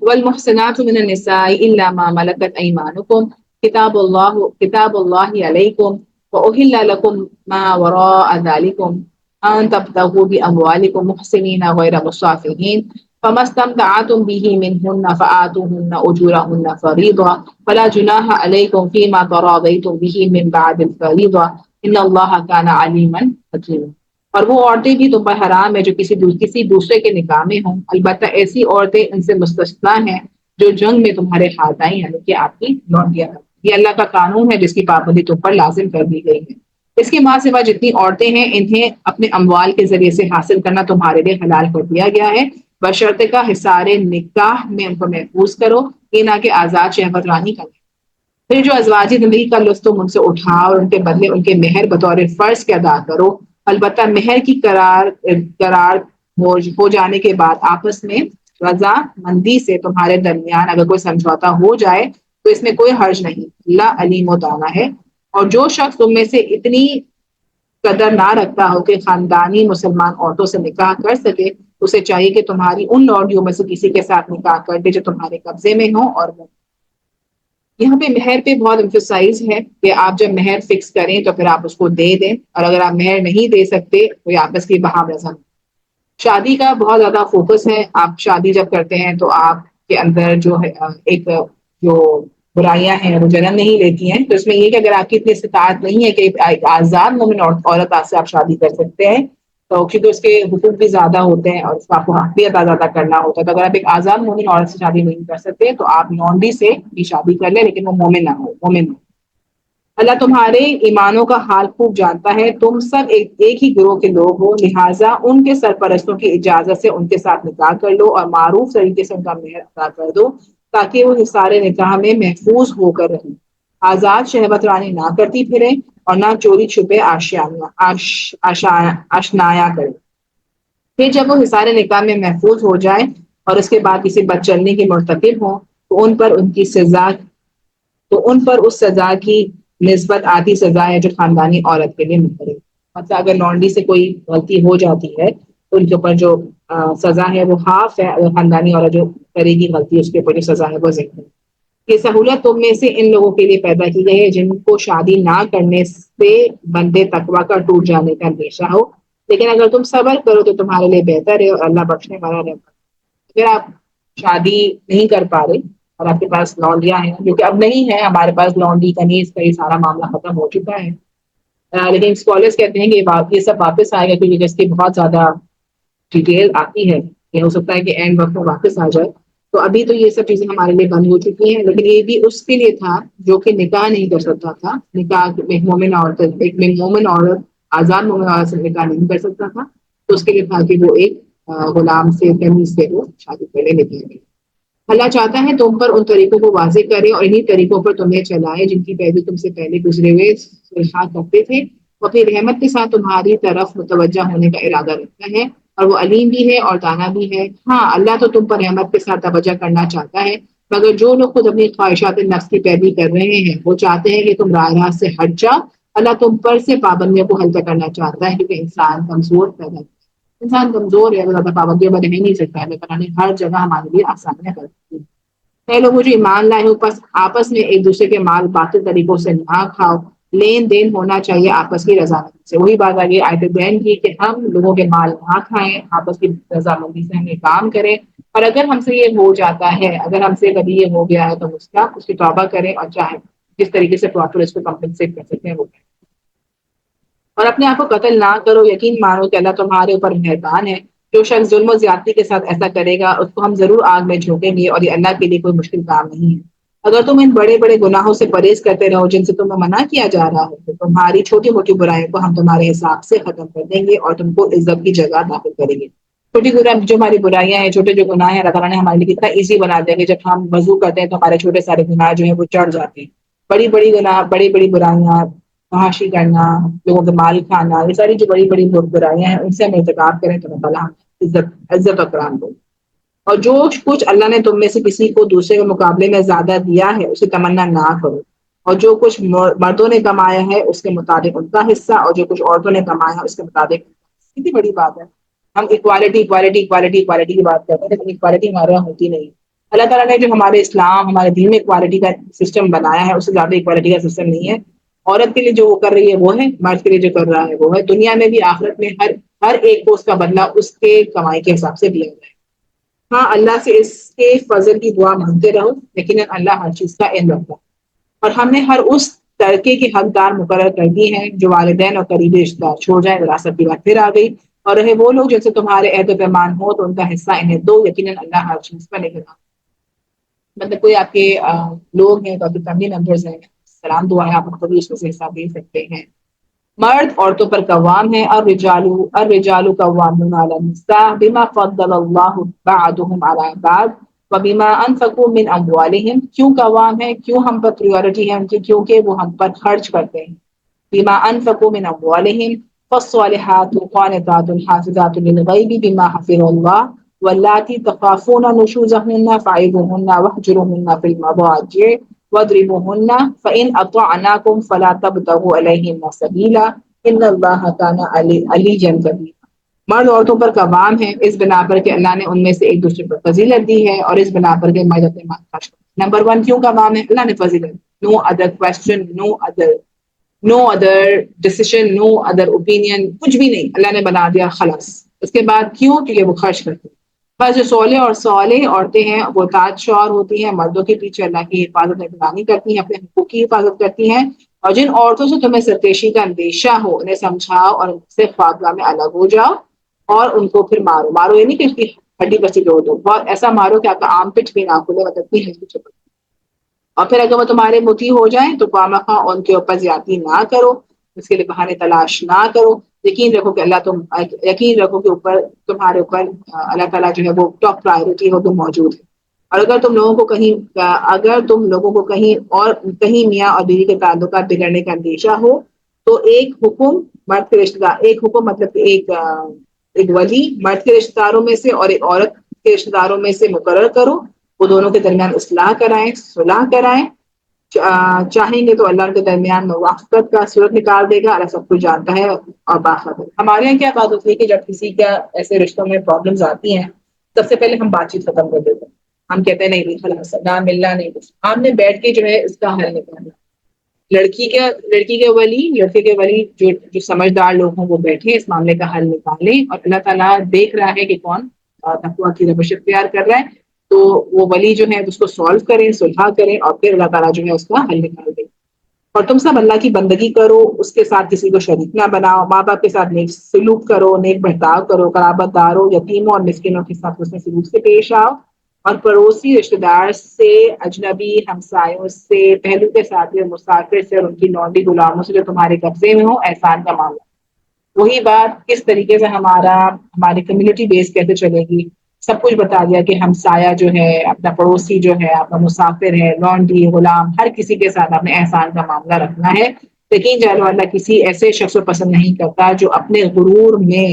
والمحصنات من النساء الا ما ملكت ايمانكم کتاب اللہ علیکم واحل لكم ما وراء ذلكم ان تبتغوا باموالكم محسنين غير مسافحين فما استمتعتم به منهن فآتوهن اجورهن فريضة فلا جناح عليكم فيما تراضيتم به من بعد الفريضة ان اللہ كان عليما حكيما۔ اور وہ عورتیں بھی تم پر حرام ہے جو کسی دوسرے کے نکاح میں ہوں، البتہ ایسی عورتیں ان سے مستثنا ہیں جو جنگ میں تمہارے ہاتھ آئیں، یعنی کہ آپ کی لونڈیاں۔ یہ اللہ کا قانون ہے جس کی پابندی تم پر لازم کر دی گئی ہے۔ اس کے ماں سوا جتنی عورتیں ہیں انہیں اپنے اموال کے ذریعے سے حاصل کرنا تمہارے لیے حلال کر دیا گیا ہے، بشرطے کا حصار نکاح میں ان کو محفوظ کرو، یہ نہ کہ آزاد شہوت رانی کرے۔ پھر جو ازواجی زندگی کا لطف تم ان سے اٹھاؤ اور ان کے بدلے ان کے مہر بطور فرض کے ادا کرو، البتہ مہر کی قرار ہو جانے کے بعد آپس میں رضا مندی سے تمہارے درمیان اگر کوئی سمجھوتا ہو جائے تو اس میں کوئی حرج نہیں، اللہ علیم و دانا ہے۔ اور جو شخص تم میں سے اتنی قدر نہ رکھتا ہو کہ خاندانی مسلمان عورتوں سے نکاح کر سکے، اسے چاہیے کہ تمہاری ان لونڈیوں میں سے کسی کے ساتھ نکاح کر دے جو تمہارے قبضے میں ہو۔ اور یہاں پہ مہر پہ بہت امفسائز ہے کہ آپ جب مہر فکس کریں تو پھر آپ اس کو دے دیں، اور اگر آپ مہر نہیں دے سکتے تو یہ آپس کی بہا رضا۔ شادی کا بہت زیادہ فوکس ہے، آپ شادی جب کرتے ہیں تو آپ کے اندر جو ہے ایک جو برائیاں ہیں وہ جنم نہیں لیتی ہیں، تو اس میں یہ کہ اگر آپ کی اتنی استطاعت نہیں ہے کہ ایک آزاد مومن عورت سے آپ شادی کر سکتے ہیں، تو کیونکہ اس کے حقوق بھی زیادہ ہوتے ہیں اور اس کو آپ کو حق بھی ادا کرنا ہوتا ہے، تو اگر آپ ایک آزاد مومن عورت سے شادی نہیں کر سکتے تو آپ لونڈی سے بھی شادی کر لیں، لیکن وہ مومن نہ ہو، مومن ہو۔ اللہ تمہارے ایمانوں کا حال خوب جانتا ہے، تم سب ایک ہی گروہ کے لوگ ہو، لہٰذا ان کے سرپرستوں کی اجازت سے ان کے ساتھ نکاح کر لو اور معروف طریقے سے ان کا مہر ادا کر دو تاکہ وہ حصار نکاح میں محفوظ ہو کر رہیں، آزاد شہوت رانی نہ کرتی پھریں اور نہ چوری چھپے آشنایا کریں۔ پھر جب وہ حصار نکاح میں محفوظ ہو جائے اور اس کے بعد کسی بد چلنے کی مرتکب ہو تو ان پر اس سزا کی نسبت آدھی سزا ہے جو خاندانی عورت کے لیے مقرر۔ مطلب اگر لونڈی سے کوئی غلطی ہو جاتی ہے تو ان کے اوپر جو سزا ہے وہ ہاف ہے، اگر خاندانی عورت جو کرے گی غلطی اس کے اوپر جو سزا ہے وہ زیادہ ہے۔ یہ سہولت تم میں سے ان لوگوں کے لیے پیدا کی گئی ہے جن کو شادی نہ کرنے سے بندے تقوی کا ٹوٹ جانے کا اندیشہ ہو، لیکن اگر تم صبر کرو تو تمہارے لیے بہتر ہے اور اللہ بخشنے والا رحم۔ اگر آپ شادی نہیں کر پا رہے اور آپ کے پاس لونڈیاں ہیں، کیونکہ اب نہیں ہے ہمارے پاس لونڈی کنیز کا یہ سارا معاملہ ختم ہو چکا ہے، لیکن اسکالرس کہتے ہیں کہ یہ سب واپس آئے گا کیونکہ اس کی بہت زیادہ ڈیٹیل آتی ہے، یہ ہو سکتا ہے کہ اینڈ وقت میں واپس آ جائے۔ تو ابھی تو یہ سب چیزیں ہمارے لیے بند ہو چکی ہیں، لیکن یہ بھی اس کے لیے تھا جو کہ نکاح نہیں کر سکتا تھا، نکاح ایک مومن عورت آزاد مومن عورت سے نکاح نہیں کر سکتا تھا، تو اس کے لیے تھا کہ وہ ایک غلام سے کنیز سے وہ شادی پہلے نکلے گی۔ اللہ چاہتا ہے تم پر ان طریقوں کو واضح کرے اور انہی طریقوں پر تمہیں چلائے جن کی پیروی تم سے پہلے گزرے ہوئے کرتے تھے، وہ اپنی رحمت کے ساتھ تمہاری طرف متوجہ ہونے کا ارادہ رکھتا ہے اور وہ علیم بھی ہے اور دانا بھی ہے۔ ہاں اللہ تو تم پر رحمت کے ساتھ توجہ کرنا چاہتا ہے، مگر جو لوگ خود اپنی خواہشات نفس کی پیروی کر رہے ہیں وہ چاہتے ہیں کہ تم راہ راست سے ہٹ جاؤ۔ اللہ تم پر سے پابندیوں کو ہلکا کرنا چاہتا ہے کیونکہ انسان کمزور ہے، وہ زیادہ پابندیوں میں رہ نہیں سکتا ہے، لیکن ہر جگہ ہمارے لیے آسانیاں کرتی ہے۔ اے لوگوں جو ایمان لائے ہو، بس آپس میں ایک دوسرے کے مال باطل طریقوں سے نہ کھاؤ، لین دین ہونا چاہیے آپس کی رضامندی سے۔ وہی بات آگے آیت بیان کی کہ ہم لوگوں کے مال نہ کھائیں، آپس کی رضامندی سے ہم یہ کام کریں، اور اگر ہم سے یہ ہو جاتا ہے، اگر ہم سے کبھی یہ ہو گیا ہے تو اس کی توبہ کریں اور چاہے جس طریقے سے پراپر اس کو کمپنسیٹ کر سکتے ہیں وہ کریں۔ اور اپنے آپ کو قتل نہ کرو، یقین مانو کہ اللہ تمہارے اوپر مہربان ہے۔ جو شخص ظلم و زیادتی کے ساتھ ایسا کرے گا اس کو ہم ضرور آگ میں جھونکیں گے، اور یہ اللہ کے لیے کوئی مشکل کام نہیں ہے۔ اگر تم ان بڑے بڑے گناہوں سے پرہیز کرتے رہو جن سے تمہیں منع کیا جا رہا ہے تو تمہاری چھوٹی موٹی برائیوں کو ہم تمہارے حساب سے ختم کر دیں گے اور تم کو عزت کی جگہ داخل کریں گے۔ چھوٹی جو ہماری برائیاں ہیں، چھوٹے جو گناہ ہیں، اللہ تعالیٰ نے ہمارے لیے کتنا ایزی بنا دیں گے۔ جب ہم وضو کرتے ہیں تو ہمارے چھوٹے سارے گناہ جو ہیں وہ چڑھ جاتے ہیں۔ بڑی بڑی گناہ، بڑی بڑی برائیاں، فحاشی کرنا، لوگوں کے مال کھانا، یہ ساری جو بڑی بڑی برائیاں ہیں ان سے ہم ارتکاب کریں تو اللہ تعالیٰ عزت و اکرام دو۔ اور جو کچھ اللہ نے تم میں سے کسی کو دوسرے کے مقابلے میں زیادہ دیا ہے اسے تمنا نہ کرو، اور جو کچھ مردوں نے کمایا ہے اس کے مطابق ان کا حصہ، اور جو کچھ عورتوں نے کمایا ہے اس کے مطابق۔ کتنی بڑی بات ہے، ہم اکوالٹی کی بات کرتے ہیں لیکن اکوالٹی ہمارے یہاں ہوتی نہیں۔ اللہ تعالیٰ نے جو ہمارے اسلام، ہمارے دین میں اکوالٹی کا سسٹم بنایا ہے اس سے زیادہ اکوالٹی کا سسٹم نہیں ہے۔ عورت کے لیے جو وہ کر رہی ہے وہ ہے، مرد کے لیے جو کر رہا ہے وہ ہے۔ دنیا میں بھی آخرت میں ہر ایک کو اس کا بدلہ اس کے کمائی کے حساب سے دیا جائے۔ ہاں اللہ سے اس کے فضل کی دعا مانگتے رہو، لیکن اللہ ہر چیز کا علم رکھتا ہے، اور ہم نے ہر اس ترکے کی حقدار مقرر کر دی ہیں جو والدین اور قریبی رشتہ دار چھوڑ جائیں۔ وراثت کی بات پھر آ گئی، اور رہے وہ لوگ جن سے تمہارے عہد و پیمان ہو تو ان کا حصہ انہیں دو، یقیناً اللہ ہر چیز پر نگراں۔ مطلب کوئی آپ کے لوگ ہیں تو آپ کے فیملی ممبرز ہیں، سلام دعا ہے، آپ ان کو بھی اس میں سے حصہ دے سکتے ہیں۔ مرد عورتوں پر قوام ہے، الرجال قوامون علی النساء بما فضل اللہ بعضهم علی بعض وبما انفقوا من اموالهم۔ کیوں قوام ہے، کیوں ہم پر پریورٹی ہے ان کی؟ کیونکہ وہ ہم پر خرچ کرتے ہیں۔ بما انفقوا من اموالهم فالصالحات قانتات حافظات للغیب بما حفظ اللہ واللاتی تخافون نشوزهن فعظوهن واهجروهن في المضاجع واضربوهن فإن أطعناكم فلا تبتغوا عليهن سبيلا إن الله كان عليا كبيرا۔ مرد عورتوں پر قوام ہے اس بنا پر کہ اللہ نے ان میں سے ایک دوسرے پر فضیلت دی ہے، اور اس بنا پر کہ مرد اپنے مال خرچ کرے۔ نمبر 1 کیوں قوام ہے؟ اللہ نے فضیلت، no other question, no other decision, no other opinion, کچھ بھی نہیں، اللہ نے بنا دیا خلاص۔ اس کے بعد کیوں؟ کیونکہ وہ خرچ کرتے ہیں۔ بس جو صالح عورتیں ہیں وہ تاج شور ہوتی ہیں، مردوں کے پیچھے اللہ کی حفاظت نگرانی کرتی ہیں، اپنے حقوق کی حفاظت کرتی ہیں، اور جن عورتوں سے تمہیں سرکشی کا اندیشہ ہو انہیں سمجھاؤ اور ان سے خوابگاہ میں الگ ہو جاؤ، اور ان کو پھر مارو یہ نہیں کہ اس کی ہڈی بسی جوڑ دو، بہت ایسا مارو کہ آپ کا آم پٹ بھی نہ کھلے، مطلب اتنی ہڈی چپک۔ اور پھر اگر وہ تمہارے مطیع ہو جائیں تو خواہ ان کے اوپر زیادتی نہ کرو، اس کے لیے بہانے تلاش نہ کرو، یقین رکھو کہ اوپر تمہارے اوپر اللہ تعالیٰ جو ہے وہ ٹاپ پرائرٹی ہے، وہ تو موجود ہے۔ اور اگر تم لوگوں کو کہیں میاں اور بیوی کے تعلقات بگڑنے کا اندیشہ ہو تو ایک حکم مرد کے رشتے دار، ایک حکم مطلب کہ ایک ولی مرد کے رشتے داروں میں سے اور ایک عورت کے رشتے داروں میں سے مقرر کرو، وہ دونوں کے درمیان اصلاح کرائیں، صلح کرائیں، چاہیں گے تو اللہ ان کے درمیان موافقت کا صورت نکال دے گا، اللہ سب کچھ جانتا ہے اور باخبر۔ ہمارے یہاں کیا بات ہوتی ہے کہ جب کسی کا ایسے رشتوں میں پرابلمز آتی ہیں سب سے پہلے ہم بات چیت ختم کر دیتے ہیں، ہم کہتے ہیں نہیں خلاص نہ ملنا نہیں کچھ، ہم نے بیٹھ کے جو ہے اس کا حل نکالنا۔ لڑکی کے ولی، لڑکے کے ولی جو سمجھدار لوگ ہوں وہ بیٹھے اس معاملے کا حل نکالیں، اور اللہ تعالیٰ دیکھ رہا ہے کہ کون تقویٰ کی روش اختیار کر رہا ہے، تو وہ ولی جو ہے اس کو سالو کریں، صلح کریں، اور پھر اللہ تعالیٰ جو ہے اس کا حل نکال دیں۔ اور تم سب اللہ کی بندگی کرو، اس کے ساتھ کسی کو شریک نہ بناؤ، ماں باپ کے ساتھ نیک سلوک کرو، نیک برتاؤ کرو، قرابت داروں، یتیموں اور مسکینوں کے ساتھ حسن سلوک سے پیش آؤ، اور پڑوسی رشتہ دار سے، اجنبی ہمسایوں سے، پہلو کے ساتھی اور مسافر سے، اور ان کی لونڈی غلاموں سے جو تمہارے قبضے میں ہو احسان کا معاملہ۔ وہی بات کس طریقے سے ہماری کمیونٹی بیس کیسے چلے گی، سب کچھ بتا دیا کہ ہمسایہ جو ہے، اپنا پڑوسی جو ہے، اپنا مسافر ہے، لونڈی غلام، ہر کسی کے ساتھ اپنے احسان کا معاملہ رکھنا ہے۔ لیکن جانو اللہ کسی ایسے شخص کو پسند نہیں کرتا جو اپنے غرور میں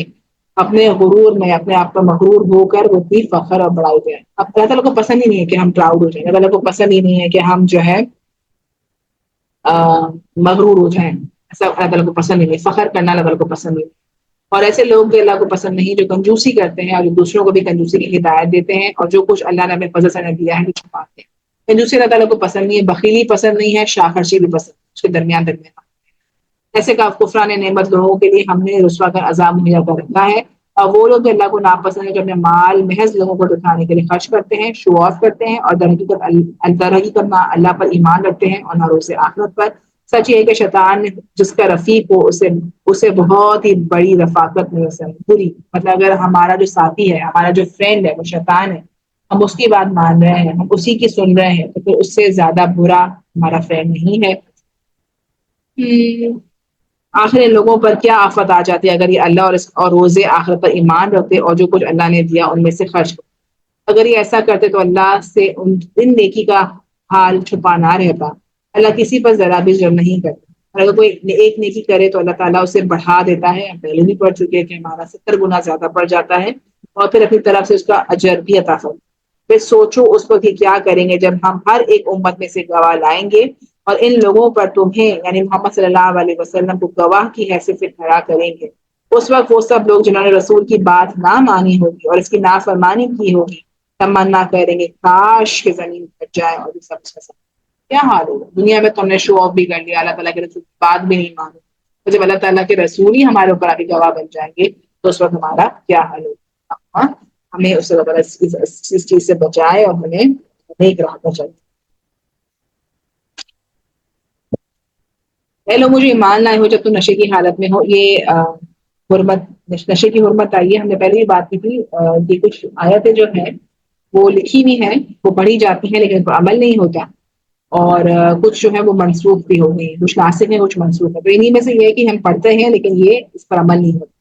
اپنے آپ پر مغرور ہو کر وہ بھی فخر اور بڑائی کرے۔ اب اللہ تعالیٰ کو پسند ہی نہیں ہے کہ ہم پراؤڈ ہو جائیں، اللہ تعالیٰ کو پسند ہی نہیں ہے کہ ہم جو ہے مغرور ہو جائیں، ایسا اللہ تعالیٰ کو پسند ہی نہیں، فخر کرنا اللہ تعالیٰ کو پسند نہیں۔ اور ایسے لوگ بھی اللہ کو پسند نہیں جو کنجوسی کرتے ہیں اور جو دوسروں کو بھی کنجوسی کی ہدایت دیتے ہیں، اور جو کچھ اللہ نے اپنے فضل سے دیا ہے وہ چھپاتے ہیں۔ کنجوسی اللہ تعالیٰ کو پسند نہیں ہے، بخیلی پسند نہیں ہے، شاہ خرچی بھی پسند، اس کے درمیان ایسے کفران نعمت لوگوں کے لیے ہم نے رسوا کر عذاب مہیا کر رکھا ہے۔ اور وہ لوگ اللہ کو ناپسند ہے جو اپنے مال محض لوگوں کو دکھانے کے لیے خرچ کرتے ہیں، شو آف کرتے ہیں، اور درحقیقت اللہ پر ایمان رکھتے ہیں اور نہ روز آخرت پر۔ سچ یہ کہ شیطان جس کا رفیق ہو اسے بہت ہی بڑی رفاقت میں بری، مطلب اگر ہمارا جو ساتھی ہے، ہمارا جو فرینڈ ہے وہ شیطان ہے، ہم اس کی بات مان رہے ہیں، ہم اسی کی سن رہے ہیں، تو پھر اس سے زیادہ برا ہمارا فرینڈ نہیں ہے۔ آخر ان لوگوں پر کیا آفت آ جاتی ہے اگر یہ اللہ اور روز آخرت پر ایمان رکھتے اور جو کچھ اللہ نے دیا ان میں سے خرچ کرتے۔ اگر یہ ایسا کرتے تو اللہ سے ان نیکی کا حال چھپا نہ رہتا۔ اللہ کسی پر ذرا بھی ظلم نہیں کرتا، اور اگر کوئی ایک نیکی کرے تو اللہ تعالیٰ اسے بڑھا دیتا ہے، ہم پہلے بھی پڑھ چکے کہ ہمارا 70 گنا زیادہ بڑھ جاتا ہے، اور پھر اپنی طرف سے اس کا اجر بھی عطا فرماتا ہے۔ پھر سوچو اس وقت کیا کریں گے جب ہم ہر ایک امت میں سے گواہ لائیں گے، اور ان لوگوں پر تمہیں یعنی محمد صلی اللہ علیہ وسلم کو گواہ کی حیثیت سے کھڑا کریں گے۔ اس وقت وہ سب لوگ جنہوں نے رسول کی بات نہ مانی ہوگی اور اس کی نافرمانی کی ہوگی تمنا کریں گے کاش کہ زمین پھٹ جائے اور یہ سب کا سب کیا حال ہوگا۔ دنیا میں تم نے شو آف بھی کر لیا، اللہ تعالیٰ کے رسول کی بات بھی نہیں مانی، تو جب اللہ تعالیٰ کے رسول ہی ہمارے اوپر آگے گواہ بن جائیں گے تو اس وقت ہمارا کیا حال ہوگا۔ ہمیں اس چیز سے بچائے اور ہمیں نیک راہ پر چلے۔ اے لوگ مجھے ایمان لائے ہو جب تم نشے کی حالت میں ہو۔ یہ نشے کی حرمت آئی ہے، ہم نے پہلے بھی بات کی تھی۔ یہ کچھ آیتیں جو ہیں وہ لکھی بھی ہیں، وہ پڑھی جاتی ہیں لیکن پر عمل نہیں ہوتا۔ اور کچھ جو ہے وہ منسوخ بھی ہو گئی، کچھ ناسخ ہیں کچھ منسوخ ہے. تو انہیں میں سے یہ ہے کہ ہم پڑھتے ہیں لیکن یہ اس پر عمل نہیں ہوتا.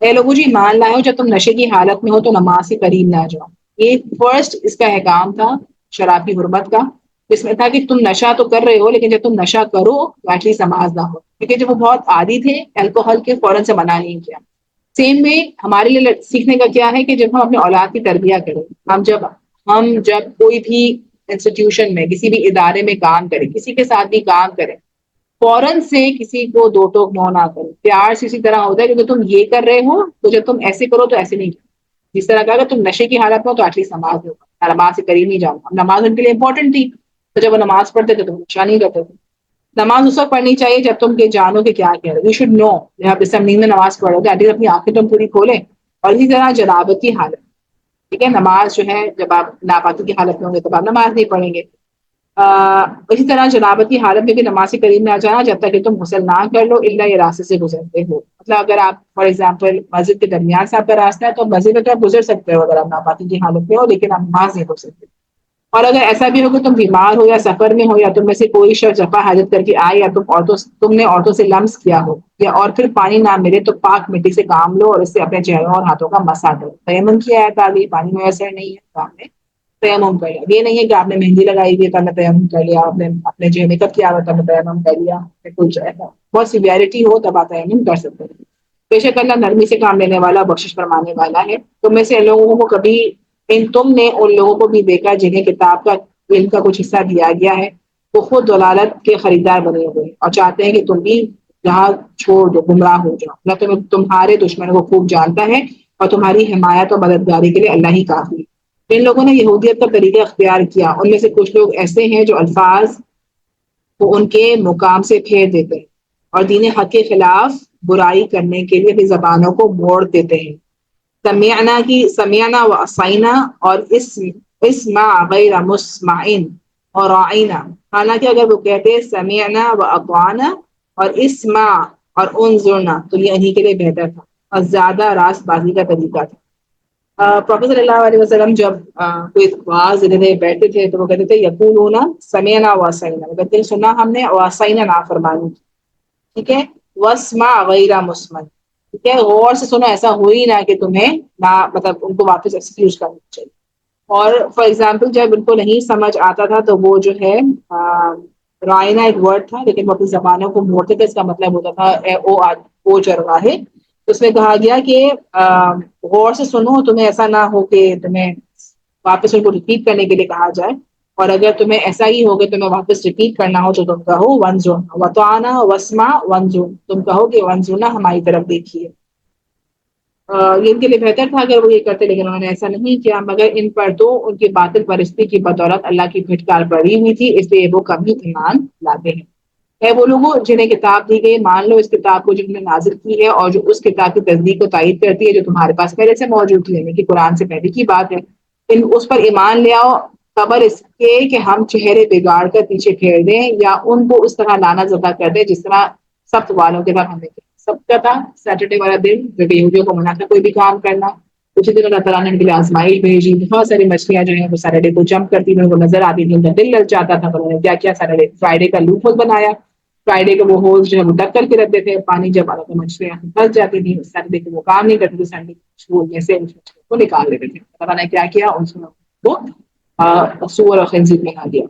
اے لوگوں جی مان لائے ہو جب تم نشے کی حالت میں ہو تو نماز سے قریب نہ جاؤ. یہ فرسٹ اس کا احکام تھا شراب کی حرمت کا. اس میں تھا کہ تم نشہ تو کر رہے ہو لیکن جب تم نشہ کرو تو ایٹ لیسٹ نماز نہ ہو، کیونکہ جب وہ بہت عادی تھے الکوہل کے فوراً سے منع نہیں کیا. سیم میں ہمارے لیے سیکھنے کا کیا ہے کہ جب ہم اپنے اولاد کی تربیت کریں، ہم جب کوئی بھی انسٹیٹیوشن میں کسی بھی ادارے میں کام کریں، کسی کے ساتھ بھی کام کریں، فوراً سے کسی کو دو ٹوک منہ نہ کرو. پیار سے اسی طرح ہوتا ہے کہ تم یہ کر رہے ہو تو جب تم ایسے کرو تو ایسے نہیں کرو. جس طرح کا اگر تم نشے کی حالت میں ہو تو ایٹ لیسٹ نماز ہوگا، نماز سے قریب نہیں جاؤ. اب نماز ان کے لیے امپورٹنٹ تھی تو جب وہ نماز پڑھتے تھے تو وہ نشہ نہیں کرتے تھے. نماز اس وقت پڑھنی چاہیے جب تم کے جانو کہ کیا کہہ رہے ہو. یو شوڈ نو جب اس نیند میں نماز پڑھو گے ایٹ لیسٹ اپنی آنکھیں تم پوری کھولیں. اور اسی طرح جنابت کی حالت، ٹھیک ہے، نماز جو ہے جب آپ ناپاکی کی حالت میں ہوں گے تو آپ نماز نہیں پڑھیں گے. اسی طرح جنابت کی حالت میں بھی نماز کے قریب نہ جانا جب تک کہ تم غسل نہ کر لو الا یہ راستے سے گزرتے ہو. مطلب اگر آپ فار ایگزامپل مسجد کے درمیان سے آپ کا راستہ ہے تو مسجد میں تو آپ گزر سکتے ہو اگر آپ ناپاکی کی حالت میں ہو، لیکن آپ نماز نہیں پڑھ سکتے. اور اگر ایسا بھی ہو کہ تم بیمار ہو یا سفر میں ہو یا تم میں سے کوئی شخص جفا حاجت کر کے آئے یا تم نے عورتوں سے لمس کیا ہو یا اور پھر پانی نہ ملے تو پاک مٹی سے کام لو اور اس سے اپنے چہروں اور ہاتھوں کا مسا دو. تیمم کی آیت آ گئی، پانی میسر نہیں ہے تو آپ نے تیمم کر لیا. یہ نہیں ہے کہ آپ نے مہندی لگائی ہوئی تو نے تیمم کر لیا، آپ نے اپنے جو میک اپ کیا ہوا تو نے تیمم کر لیا. کچھ بہت سیویرٹی ہو تب آپ تیمم کر سکتے ہیں. بے شک اللہ نرمی سے کام لینے والا بخشش فرمانے والا ہے. تم میں سے لوگوں کو کبھی تم نے ان لوگوں کو بھی دیکھا جنہیں کتاب کا علم کا کچھ حصہ دیا گیا ہے، وہ خود دلالت کے خریدار بنے ہوئے اور چاہتے ہیں کہ تم بھی جہاں چھوڑ دو، گمراہ ہو جاؤ. اللہ تمہارے دشمنوں کو خوب جانتا ہے اور تمہاری حمایت اور مددگاری کے لیے اللہ ہی کافی ہے. جن لوگوں نے یہودیت کا طریقہ اختیار کیا ان میں سے کچھ لوگ ایسے ہیں جو الفاظ کو ان کے مقام سے پھیر دیتے ہیں اور دین حق کے خلاف برائی کرنے کے لیے اپنی زبانوں کو موڑ دیتے ہیں. سمیعنا کی سمیعنا و عصینا اور اسمع غیر مسمعین اور رائنا. حالانکہ اگر وہ کہتے سمیعنا و اطعنا اور اسمع اور انظرنا تو یہ انہی کے لیے بہتر تھا اور زیادہ راست بازی کا طریقہ تھا. پروفیٹ صلی اللہ علیہ وسلم جب کوئی واعظ لینے بیٹھتے تھے تو وہ کہتے تھے یقولون سمعنا وعصینا، وہ کہتے ہیں سنا ہم نے وعصینا نافرمانی کی. ٹھیک ہے، واسمع غیر مسمع، ٹھیک ہے، غور سے سنو، ایسا ہو ہی نہ کہ تمہیں نہ مطلب ان کو واپس ایکسکیوز کرنا چاہیے. اور فار ایگزامپل جب ان کو نہیں سمجھ آتا تھا تو وہ جو ہے رائنا ایک ورڈ تھا لیکن وہ اپنی زبانوں کو موڑتے تھے. اس کا مطلب ہوتا تھا او چرواہے. اس میں کہا گیا کہ غور سے سنو، تمہیں ایسا نہ ہو کہ تمہیں واپس ان کو ریپیٹ کرنے کے لیے کہا جائے. اور اگر تمہیں ایسا ہی ہوگا تمہیں واپس ریپیٹ کرنا ہو تو تم کہو ونظرنا وطعنا واسمع وانظر، تم کہو کہ ونظرنا ہماری طرف دیکھیے. یہ ان کے لیے بہتر تھا اگر وہ یہ کرتے لیکن انہوں نے ایسا نہیں کیا. مگر ان پر تو ان کی باطل پرستی کی بدولت اللہ کی پھٹکار پڑی ہوئی تھی، اس لیے وہ کبھی ایمان لاتے ہیں. ہے وہ لوگوں جنہیں کتاب دی گئی مان لو اس کتاب کو جنہوں نے نازل کی ہے اور جو اس کتاب کی تصدیق کو تائید کرتی ہے جو تمہارے پاس پہلے سے موجود تھی، یعنی کہ قرآن سے پہلے کی بات ہے. اس پر ایمان لے آؤ خبر اس کے کہ ہم چہرے بگاڑ کر پیچھے پھیر دیں یا ان کو اس طرح لانا زدہ کر دیں جس طرح سب والوں کے بعد ہمیں سب کا تھا. سیٹرڈے والا دن جو یہودیوں کو منع تھا کوئی بھی کام کرنا. کچھ دن اللہ تعالیٰ نے ان کے لیے آزمائش بھیجی، بہت ساری مچھلیاں جو ہیں وہ سیٹرڈے کو جمپ کرتی تھیں، وہ نظر آتی تھی، ان کا دل لگ جاتا تھا. انہوں نے کیا کیا سیٹرڈے فرائیڈے کا لوپ ہول بنایا. فرائیڈے کے وہ ہولز جو ہے وہ ڈک کر کے رکھتے تھے، پانی جب آتا تو مچھلیاں پھنس جاتی تھیں. سیٹرڈے کو وہ کام نہیں کرتے تھے، سنڈے میں سے کو نکال لیتے تھے. اللہ نے کیا کیا ان کو سور اور خنزیر بنا دیا.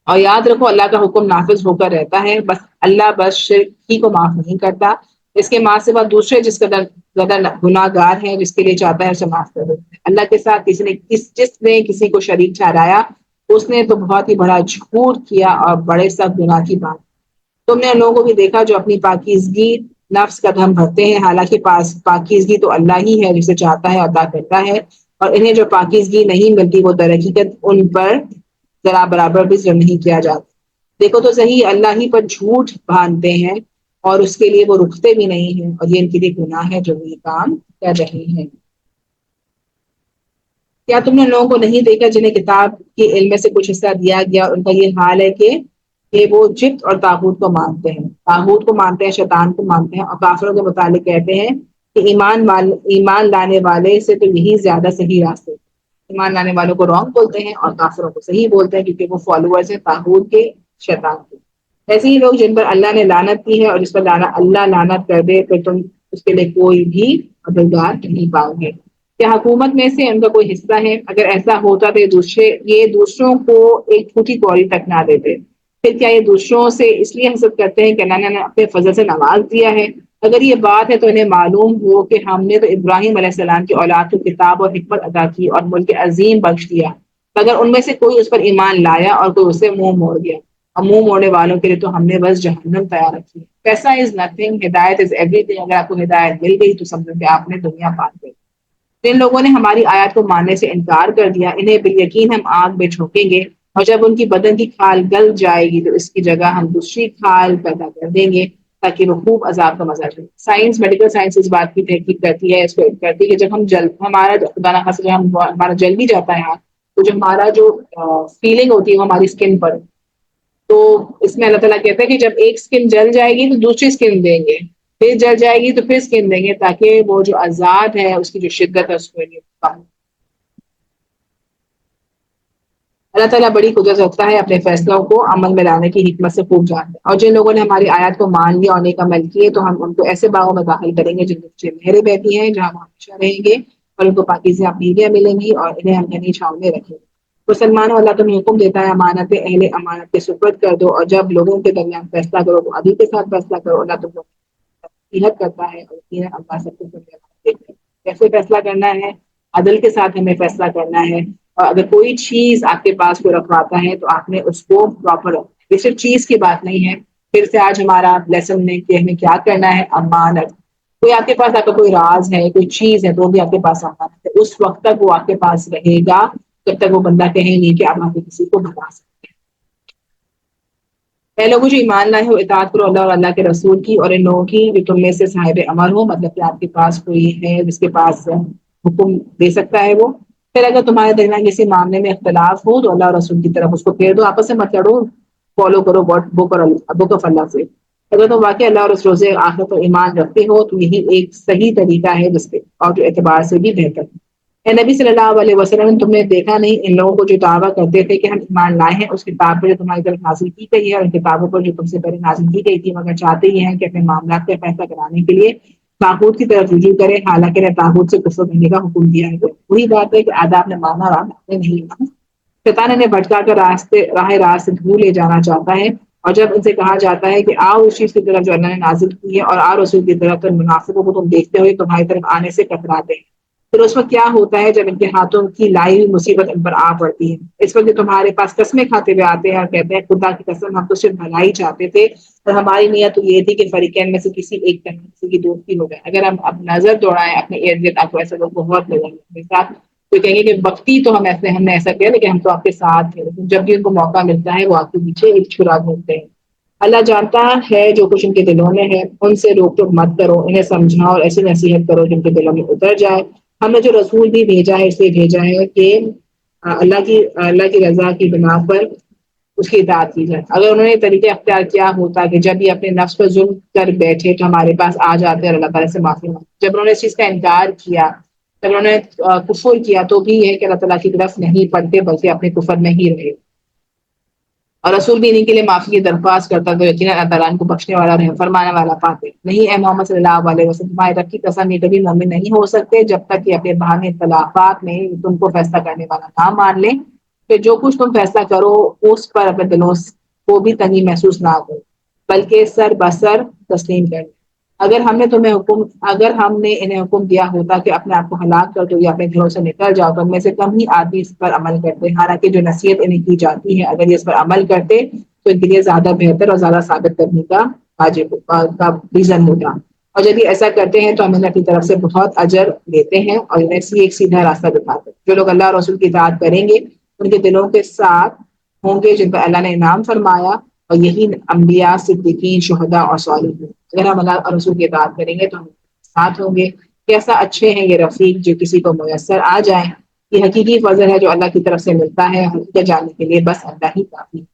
اور یاد رکھو اللہ کا حکم نافذ ہو کر رہتا ہے، بس اللہ بس شرک ہی کو معاف نہیں کرتا. اس کے ماں سے بعد دوسرے جس قدر گناہ گار ہیں جس کے لیے چاہتا ہے اسے معاف کر دیتا ہے. اللہ کے ساتھ جس نے کسی کو شریک ٹھہرایا اس نے تو بہت ہی بڑا جھوٹ کیا اور بڑے سخت گناہ کی بات. تم نے ان لوگوں کو بھی دیکھا جو اپنی پاکیزگی نفس کا دم بھرتے ہیں، حالانکہ پاکیزگی تو اللہ ہی ہے جسے چاہتا ہے عطا کرتا ہے. اور انہیں جو پاکیزگی نہیں ملتی وہ در حقیقت ان پر ذرا برابر بھی ظلم نہیں کیا جاتا. دیکھو تو صحیح اللہ ہی پر جھوٹ باندھتے ہیں اور اس کے لیے وہ رکتے بھی نہیں ہیں اور یہ ان کے لیے گناہ ہے جو وہ یہ کام کر رہے ہیں. کیا تم نے لوگوں کو نہیں دیکھا جنہیں کتاب کے علم میں سے کچھ حصہ دیا گیا، ان کا یہ حال ہے کہ وہ جبت اور طاغوت کو مانتے ہیں، طاغوت کو مانتے ہیں، شیطان کو مانتے ہیں. اور کافروں کے متعلق کہتے ہیں کہ ایمان لانے والے سے تو یہی زیادہ صحیح راستے. ایمان لانے والوں کو رانگ بولتے ہیں اور کافروں کو صحیح بولتے ہیں، کیونکہ وہ فالوورز ہیں طاغوت کے، شیطان کے۔ ایسے ہی لوگ جن پر اللہ نے لعنت کی ہے اور جس پر اللہ لعنت کر دے، پھر تم اس کے لیے کوئی بھی مددگار نہیں پاؤ گے۔ کیا حکومت میں سے ان کا کوئی حصہ ہے؟ اگر ایسا ہوتا تو یہ دوسروں کو ایک پھوٹی کوڑی تک نہ دیتے۔ پھر کیا یہ دوسروں سے اس لیے حسد کرتے ہیں کہ اللہ نے اپنے فضل سے نواز دیا ہے؟ اگر یہ بات ہے تو انہیں معلوم ہو کہ ہم نے تو ابراہیم علیہ السلام کی اولاد کو کتاب اور حکمت عطا کی اور ملک عظیم بخش دیا، مگر ان میں سے کوئی اس پر ایمان لایا اور کوئی اسے منہ موڑ گیا، اور منہ موڑنے والوں کے لیے تو ہم نے بس جہنم تیار رکھی ہے۔ پیسہ از نتھنگ، ہدایت از ایوری تھنگ۔ اگر آپ کو ہدایت مل گئی تو سمجھو کہ آپ نے دنیا پا گئی۔ جن لوگوں نے ہماری آیات کو ماننے سے انکار کر دیا، انہیں بالیقین ہم آگ میں جھونکیں گے، اور جب ان کی بدن کی کھال گل جائے گی تو اس کی جگہ ہم دوسری کھال پیدا کر دیں گے تاکہ وہ خوب عذاب کا مزہ لیں۔ سائنس، میڈیکل سائنس اس بات کی تحقیق کرتی ہے، اس کو کرتی ہے کہ جب ہم ہمارا خدا نہ خاصہ ہمارا جل بھی جاتا ہے تو جو ہمارا جو فیلنگ ہوتی ہے وہ ہماری اسکن پر، تو اس میں اللہ تعالیٰ کہتا ہے کہ جب ایک اسکن جل جائے گی تو دوسری اسکن دیں گے، پھر جل جائے گی تو پھر اسکن دیں گے، تاکہ وہ جو عذاب ہے اس کی جو شدت ہے اس کو کم۔ اللہ تعالیٰ بڑی قدرت رکھتا ہے، اپنے فیصلوں کو عمل میں لانے کی حکمت سے خوب جانتا ہے۔ اور جن لوگوں نے ہماری آیات کو مان لیا اور نیک عمل کیے تو ہم ان کو ایسے باغوں میں داخل کریں گے جن کے نیچے نہریں بہتی ہیں، جہاں وہ ہمیشہ رہیں گے، اور ان کو پاکیزہ بیویاں ملیں گی اور انہیں ہم گھنی چھاؤں میں رکھیں گے۔ مسلمانوں، اللہ تمہیں حکم دیتا ہے امانت اہل امانت کے سپرد کر دو، اور جب لوگوں کے درمیان فیصلہ کرو تو عدل کے ساتھ فیصلہ کرو، اللہ تم کو نصیحت کرتا ہے اور یقیناً اللہ سب کو سننے والا ہے۔ کیسے فیصلہ کرنا ہے؟ عدل کے ساتھ ہمیں فیصلہ کرنا ہے، اور اگر کوئی چیز آپ کے پاس کوئی رکھواتا ہے تو آپ نے اس کو پراپر، یہ صرف چیز کی بات نہیں ہے۔ پھر سے آج ہمارا لیسن میں کہ ہمیں کیا کرنا ہے، امانت۔ کوئی آپ کے پاس، آپ کا کوئی راز ہے، کوئی چیز ہے، تو بھی آپ کے پاس امانت ہے، اس وقت تک وہ آپ کے پاس رہے گا جب تک وہ بندہ کہیں نہیں کہ آپ وہاں پہ کسی کو بتا سکتے ہیں۔ اے لوگوں جو ایمان لائے ہو، اطاعت کرو اللہ اور اللہ کے رسول کی، اور ان لوگوں کی جو تم میں سے صاحب عمل ہو، مطلب کہ آپ کے پاس کوئی ہے جس کے پاس حکم دے سکتا ہے وہ۔ پھر اگر تمہارے درمیان کسی معاملے میں اختلاف ہو تو اللہ اور رسول کی طرف اس کو پھیر دو، آپس میں مت لڑو، فالو کرو بک آف اللہ سے۔ اگر تم واقعی اللہ اور اس روز آخرت پر ایمان رکھتے ہو تو یہی ایک صحیح طریقہ ہے جس پہ اور جو اعتبار سے بھی بہتر ہے۔ اے نبی صلی اللہ علیہ وسلم، تم نے دیکھا نہیں ان لوگوں کو جو دعویٰ کرتے تھے کہ ہم ایمان لائے ہیں اس کتاب پر جو تمہاری طرف نازل کی گئی ہے اور ان کتابوں پر جو تم سے پہلے نازل کی گئی تھی، مگر چاہتے ہی ہیں کہ اپنے معاملات کا فیصلہ کرانے کے لیے طاغوت کی طرف رجوع کریں، حالانکہ نے طاغوت سے کفر کرنے کا حکم دیا ہے۔ وہی بات ہے کہ آداب نے مانا اور آپ نے نہیں مانا۔ شیطان انہیں بھٹکا کر راہ راست دھو لے جانا چاہتا ہے، اور جب ان سے کہا جاتا ہے کہ آؤ اس چیز کی طرف جو اللہ نے نازل کی ہے اور آؤ رسول کی طرف، تو منافقوں کو تم دیکھتے ہوئے تمہاری طرف آنے سے کتراتے ہیں۔ پھر اس وقت کیا ہوتا ہے جب ان کے ہاتھوں کی لائی ہوئی مصیبت ان پر آ پڑتی ہے؟ اس وقت تمہارے پاس قسمیں کھاتے ہوئے آتے ہیں اور کہتے ہیں خدا کی قسم ہم تو صرف بھلائی چاہتے تھے، اور ہماری نیت تو یہ تھی کہ فریقین میں سے کسی ایک طرح کسی کی دوستی ہو جائے۔ اگر ہم اب نظر دوڑائیں اپنے ارد گرد، آپ کو ایسا لوگ بہت لگیں گے اپنے ساتھ، تو کہیں گے کہ وقتی تو ہم نے ایسا کیا لیکن ہم تو آپ کے ساتھ تھے، لیکن جب بھی ان کو موقع ملتا ہے وہ آپ کے پیچھے ایک چھرا گھومتے ہیں۔ اللہ جانتا ہے جو کچھ ان کے دلوں میں ہے، ان سے روک ٹوک مت کرو، انہیں سمجھاؤ اور ایسی نصیحت کرو جن کے دلوں میں اتر جائے۔ ہم نے جو رسول بھی بھیجا ہے اس لیے بھیجا ہے کہ اللہ کی رضا کی بنا پر اس کی اطاعت کی جائے۔ اگر انہوں نے طریقہ اختیار کیا ہوتا کہ جب یہ اپنے نفس پر ظلم کر بیٹھے تو ہمارے پاس آ جاتے اور اللہ تعالیٰ سے معافی مانگتے، جب انہوں نے اس چیز کا انکار کیا، جب انہوں نے کفر کیا، تو بھی یہ کہ اللہ تعالیٰ کی طرف نہیں پڑھتے بلکہ اپنے کفر میں ہی رہے، اور رسول بھی انہیں کے لیے معافی کی درخواست کرتا تو یقیناً اللہ تعالیٰ ان کو بخشنے والا رحم فرمانے والا پاتے نہیں۔ اے محمد صلی اللہ علیہ وسلم، تمہارے رب کی قسم یہ کبھی مومن نہیں ہو سکتے جب تک کہ اپنے باہمی اختلافات میں تم کو فیصلہ کرنے والا نہ مان لیں، کہ جو کچھ تم فیصلہ کرو اس پر اپنے دلوں کو بھی تنگی محسوس نہ کرو، بلکہ سر بسر تسلیم کر۔ اگر ہم نے انہیں حکم دیا ہوتا کہ اپنے آپ کو ہلاک کر دو یا اپنے گھروں سے نکل جاؤ، تو ان میں سے کم ہی آدمی اس پر عمل کرتے، حالانکہ جو نصیحت انہیں کی جاتی ہے اگر یہ اس پر عمل کرتے تو ان کے لیے زیادہ بہتر اور زیادہ ثابت کرنے کا ریزن ہوتا۔ اور جب یہ ایسا کرتے ہیں تو ہم انہیں اپنی طرف سے بہت اجر دیتے ہیں اور انہیں ایک سیدھا راستہ دکھاتے ہیں۔ جو لوگ اللہ اور رسول کی اطاعت کریں گے ان کے دلوں کے ساتھ ہوں گے جن پر اللہ نے انعام فرمایا، اور یہی انبیاء، صدیقین، شہداء اور صالحین۔ اگر ہم اللہ اور رسول کی اطاعت کریں گے تو ہم ساتھ ہوں گے۔ کیسا اچھے ہیں یہ رفیق جو کسی کو میسر آ جائیں۔ یہ حقیقی فضل ہے جو اللہ کی طرف سے ملتا ہے، حقیقت جاننے کے لیے بس اللہ ہی کافی ہے۔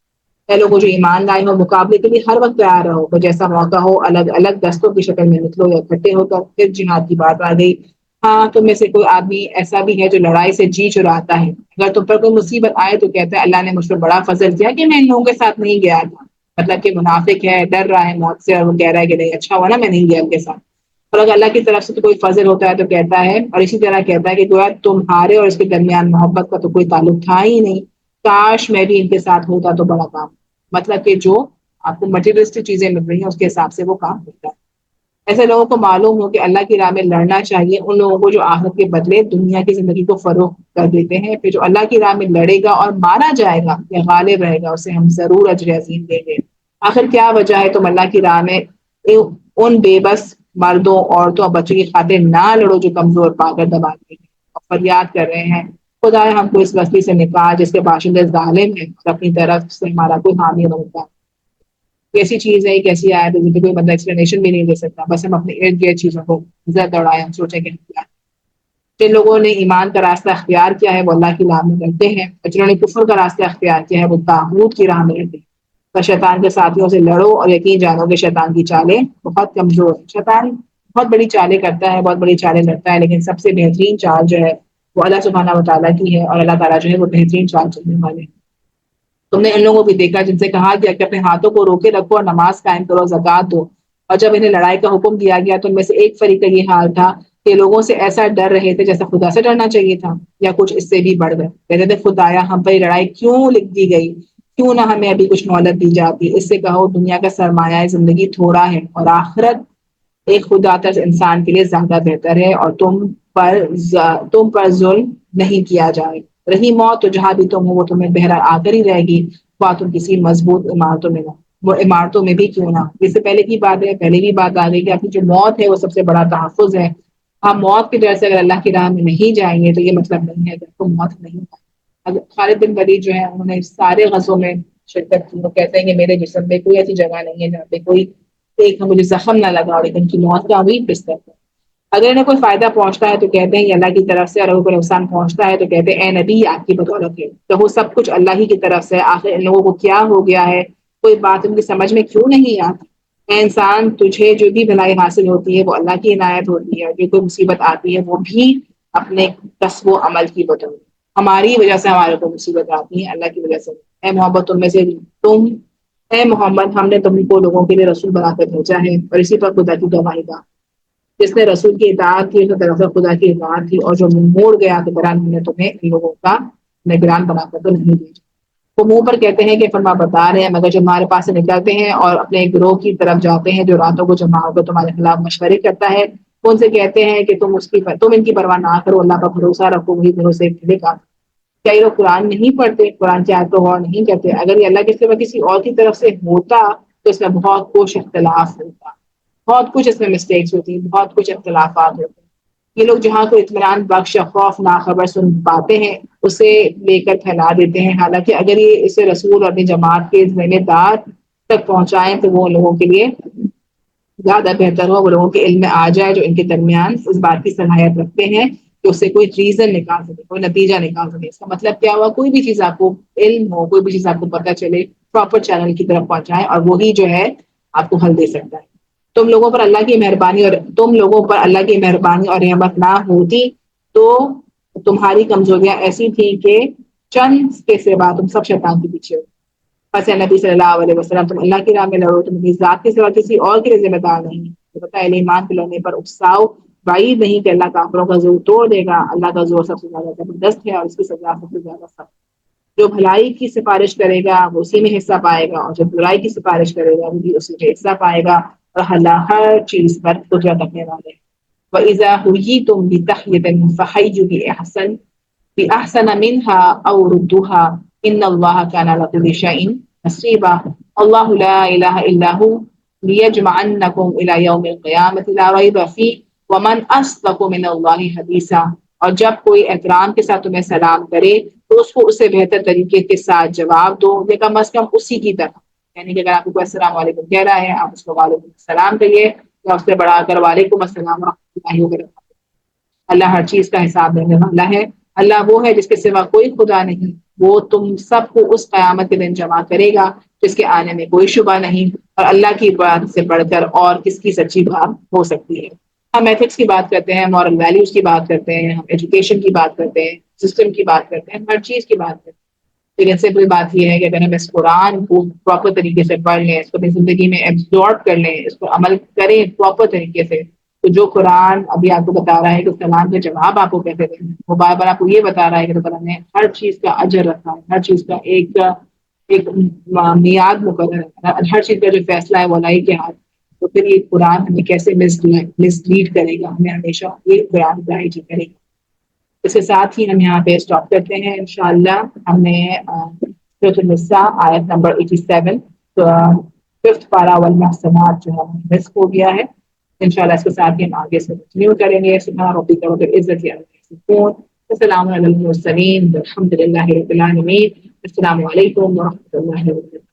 اے لوگوں جو ایمان لائے ہو، مقابلے کے لیے ہر وقت تیار رہو، جیسا موقع ہو الگ الگ دستوں کی شکل میں نکلو یا اکٹھے ہو۔ تو پھر جہاد کی بات آ گئی ہاں تم میں سے کوئی آدمی ایسا بھی ہے جو لڑائی سے جی چراتا ہے، اگر تم پر کوئی مصیبت آئے تو کہتا ہے اللہ نے مجھ پر بڑا فضل کیا کہ میں ان لوگوں کے ساتھ نہیں گیا تھا، مطلب کہ منافق ہے، ڈر رہا ہے موت سے، اور وہ کہہ رہا ہے کہ نہیں اچھا ہوا نا میں نہیں گیا ان کے ساتھ۔ اور اگر اللہ کی طرف سے تو کوئی فضل ہوتا ہے تو کہتا ہے، اور اسی طرح کہتا ہے کہ گویا تمہارے اور اس کے درمیان محبت کا تو کوئی تعلق تھا ہی نہیں، کاش میں بھی ان کے ساتھ ہوتا تو بڑا کام۔ مطلب کہ جو آپ کو مٹیریلسٹک چیزیں مل رہی ہیں اس کے حساب سے وہ کام ہوتا ہے۔ ایسے لوگوں کو معلوم ہو کہ اللہ کی راہ میں لڑنا چاہیے، ان لوگوں کو جو آخرت کے بدلے دنیا کی زندگی کو فروغ کر دیتے ہیں، پھر جو اللہ کی راہ میں لڑے گا اور مارا جائے گا یا غالب رہے گا اسے ہم ضرور اجر عظیم دیں گے۔ آخر کیا وجہ ہے تم اللہ کی راہ میں ان بے بس مردوں عورتوں اور بچوں کی خاطر نہ لڑو جو کمزور پا کر دباتے ہیں اور فریاد کر رہے ہیں خدا ہم کو اس بستی سے نکال جس کے باشندے ظالم ہیں اور اپنی طرف سے ہمارا کوئی حامی نہ ہوتا۔ کیسی چیز ہے، کیسی آیت ہے جن کی کوئی بندہ ایکسپلینیشن بھی نہیں دے سکتا، بس ہم اپنے ارد گرد چیزوں کو زیادہ دوڑائیں، ہم سوچیں کہ کیا جن لوگوں نے ایمان کا راستہ اختیار کیا ہے وہ اللہ کی راہ میں کرتے ہیں، اور جنہوں نے کفر کا راستہ اختیار کیا ہے وہ طاغوت کی راہ میں رہتے ہیں۔ تو شیطان کے ساتھیوں سے لڑو اور یقین جانو کہ شیطان کی چالیں بہت کمزور ہے۔ شیطان بہت بڑی چالیں کرتا ہے، بہت بڑی چالیں لڑتا ہے، لیکن سب سے بہترین چال جو ہے وہ اللہ سبحانہ و تعالیٰ کی ہے، اور اللہ تعالیٰ جو ہے وہ بہترین چال چلنے والے ہیں۔ تم نے ان لوگوں کو بھی دیکھا جن سے کہا گیا کہ اپنے ہاتھوں کو روکے رکھو اور نماز قائم کرو، زکات دو، اور جب انہیں لڑائی کا حکم دیا گیا تو ان میں سے ایک فریق کا یہ حال تھا کہ لوگوں سے ایسا ڈر رہے تھے جیسا خدا سے ڈرنا چاہیے تھا یا کچھ اس سے بھی بڑھ گئے، کہتے تھے خدایا ہم پر یہ لڑائی کیوں لکھ دی گئی، کیوں نہ ہمیں ابھی کچھ مہلت دی جاتی۔ اس سے کہو دنیا کا سرمایہ زندگی تھوڑا ہے اور آخرت ایک خدا ترس انسان کے لیے زیادہ بہتر ہے، اور تم پر ظلم نہیں کیا جائے۔ رہی موت تو جہاں بھی تم ہو وہ تمہیں بہرحال آ کر ہی رہے گی، خواہ تم کسی مضبوط عمارتوں میں نہ، وہ عمارتوں میں بھی کیوں نہ۔ اس سے پہلے کی بات ہے، پہلے بھی بات آ گئی کہ آپ کی جو موت ہے وہ سب سے بڑا تحفظ ہے۔ ہم موت کی ڈر سے اگر اللہ کی راہ میں نہیں جائیں گے تو یہ مطلب نہیں ہے کہ آپ کو موت نہیں ہے۔ اگر خالد بن ولید جو ہے انہوں نے سارے غزوں میں شرکت کی، وہ کہتے ہیں کہ میرے جسم میں کوئی ایسی جگہ نہیں ہے جہاں پہ کوئی ایک مجھے زخم نہ لگا، لیکن کی موت کا بھی بستر ہے۔ اگر انہیں کوئی فائدہ پہنچتا ہے تو کہتے ہیں یہ اللہ کی طرف سے، اور اگر کوئی نقصان پہنچتا ہے تو کہتے ہیں اے نبی آپ کی بدولت ہے، تو وہ سب کچھ اللہ ہی کی طرف سے۔ آخر ان لوگوں کو کیا ہو گیا ہے، کوئی بات ان کی سمجھ میں کیوں نہیں آتی؟ اے انسان تجھے جو بھی بھلائی حاصل ہوتی ہے وہ اللہ کی عنایت ہوتی ہے، جو کوئی مصیبت آتی ہے وہ بھی اپنے کسب و عمل کی بدولت، ہماری وجہ سے ہمارے کو مصیبت آتی ہے، اللہ کی وجہ سے۔ اے محبت تم میں سے تم اے محمد ہم نے تم کو لوگوں کے لیے رسول بنا کر بھیجا ہے، اور اسی پر خدا کی گواہی کا جس نے رسول کی اطاعت کی تو دراصل خدا کی اطاعت کی، اور جو منہ موڑ گیا تو بران ہم نے تمہیں ان لوگوں کا نگران بنا کر تو نہیں بھیجا۔ وہ منہ پر کہتے ہیں کہ فرما بردار ہیں، مگر جو ہمارے پاس سے نکلتے ہیں اور اپنے گروہ کی طرف جاتے ہیں جو راتوں کو جمع ہو کر تمہارے خلاف مشورے کرتا ہے، وہ ان سے کہتے ہیں کہ تم ان کی پرواہ نہ کرو، اللہ پر بھروسہ رکھو، وہی بھروسے ملے گا۔ کیا یہ لوگ قرآن نہیں پڑھتے، قرآن کی آیت کو غور نہیں کرتے؟ اگر یہ اللہ کے سوا کسی اور کی طرف سے ہوتا تو اس میں بہت کچھ اختلاف ہوتا، بہت کچھ اس میں مسٹیکس ہوتی، بہت کچھ اختلافات ہوتے۔ یہ لوگ جہاں کو اطمینان بخش یا خوف ناخبر سن پاتے ہیں اسے لے کر پھیلا دیتے ہیں، حالانکہ اگر یہ اسے رسول اور اپنی جماعت کے ذمہ دار تک پہنچائیں تو وہ لوگوں کے لیے زیادہ بہتر ہو، وہ لوگوں کے علم میں آ جائے جو ان کے درمیان اس بات کی صلاحیت رکھتے ہیں کہ اس سے کوئی ریزن نکال سکے، کوئی نتیجہ نکال سکے۔ اس کا مطلب کیا ہوا، کوئی بھی چیز آپ کو علم ہو، کوئی بھی چیز آپ کو پتہ چلے، پراپر چینل کی طرف پہنچائیں اور وہی جو ہے آپ کو حل دے سکتا ہے۔ تم لوگوں پر اللہ کی مہربانی اور رحمت نہ ہوتی تو تمہاری کمزوریاں ایسی تھیں کہ چند کے سوا تم سب شیطان کے پیچھے ہو۔ بس اے نبی صلی اللہ علیہ وسلم تم اللہ کی راہ میں لڑو، تم اپنی ذات کے سوا کسی اور کے لیے ذمہ دار نہیں۔ تو بتا اہل ایمان کے لڑنے پر اکساؤ، بعید نہیں کہ اللہ کافروں کا زور توڑ دے گا، اللہ کا زور سب سے زیادہ زبردست ہے اور اس کی سزا سب سے زیادہ سخت۔ جو بھلائی کی سفارش کرے گا وہ اسی میں حصہ پائے گا، اور جو برائی کی سفارش کرے گا وہ بھی اسی میں حصہ پائے گا، اور اللہ ہر چیز پر قدرت رکھنے والے۔ وَإِذَا حُيِّيتُم بِتَحِيَّةٍ فَحَيُّوا بِأَحْسَنَ مِنْهَا أَوْ رُدُّوهَا إِنَّ اللَّهَ كَانَ عَلَىٰ كُلِّ شَيْءٍ حَسِيبًا اللَّهُ لَا إِلَٰهَ إِلَّا هُوَ لِيَجْمَعَنَّكُمْ إِلَىٰ يَوْمِ الْقِيَامَةِ لَا رَيْبَ فِيهِ وَمَنْ أَصْدَقُ مِنَ اللَّهِ حَدِيثًا۔ اور جب کوئی احترام کے ساتھ تمہیں سلام کرے تو اس کو اسے بہتر طریقے کے ساتھ جواب دو، یا کم از کم اسی کی طرح، یعنی کہ اگر آپ کو کوئی السلام علیکم کہہ رہا ہے آپ اس کو وعلیکم السلام کہیے، یا اس سے بڑھا کر وعلیکم السلام ورحمۃ اللہ وبرکاتہ۔ اللہ ہر چیز کا حساب دینے والا ہے۔ اللہ وہ ہے جس کے سوا کوئی خدا نہیں، وہ تم سب کو اس قیامت کے دن جمع کرے گا جس کے آنے میں کوئی شبہ نہیں، اور اللہ کی بات سے بڑھ کر اور کس کی سچی بات ہو سکتی ہے۔ ہم ایتھکس کی بات کرتے ہیں، مورل ویلیوز کی بات کرتے ہیں، ہم ایجوکیشن کی بات کرتے ہیں، سسٹم کی بات کرتے ہیں، ہر چیز کی بات کرتے ہیں. لیکن سمپل بات یہ ہے کہ اگر ہم اس قرآن کو پراپر طریقے سے پڑھ لیں، اس کو اپنی زندگی میں ایبزارب کر لیں، اس کو عمل کریں پراپر طریقے سے، تو جو قرآن ابھی آپ کو بتا رہا ہے کہ اس کلام کا جواب آپ کو کیسے دیں، وہ بار بار آپ کو یہ بتا رہا ہے کہ قرآن نے ہر چیز کا اجر رکھا ہے، ہر چیز کا ایک میعاد مقرر ہے، ہر چیز کا جو فیصلہ ہے وہ اللہ کے ہاتھ. تو پھر یہ قرآن ہمیں کیسے مس لیڈ کرے گا، ہمیں ہمیشہ یہ قرآن گائیڈ کرے گا. اس کے ساتھ ہی ہم یہاں پہ اسٹاپ کرتے ہیں انشاءاللہ. ہم نے سورۃ النساء آیت نمبر 87 ففتھ پارا والمحصنات جو ہے مس ہو گیا ہے. انشاءاللہ اس کے ساتھ ہی ہم آگے سے کنٹینیو کریں گے. سبحان ربک رب العزت عما یصفون، السلام علی المرسلین والحمد للہ رب العالمین. السلام علیکم ورحمۃ اللہ وبرکاتہ.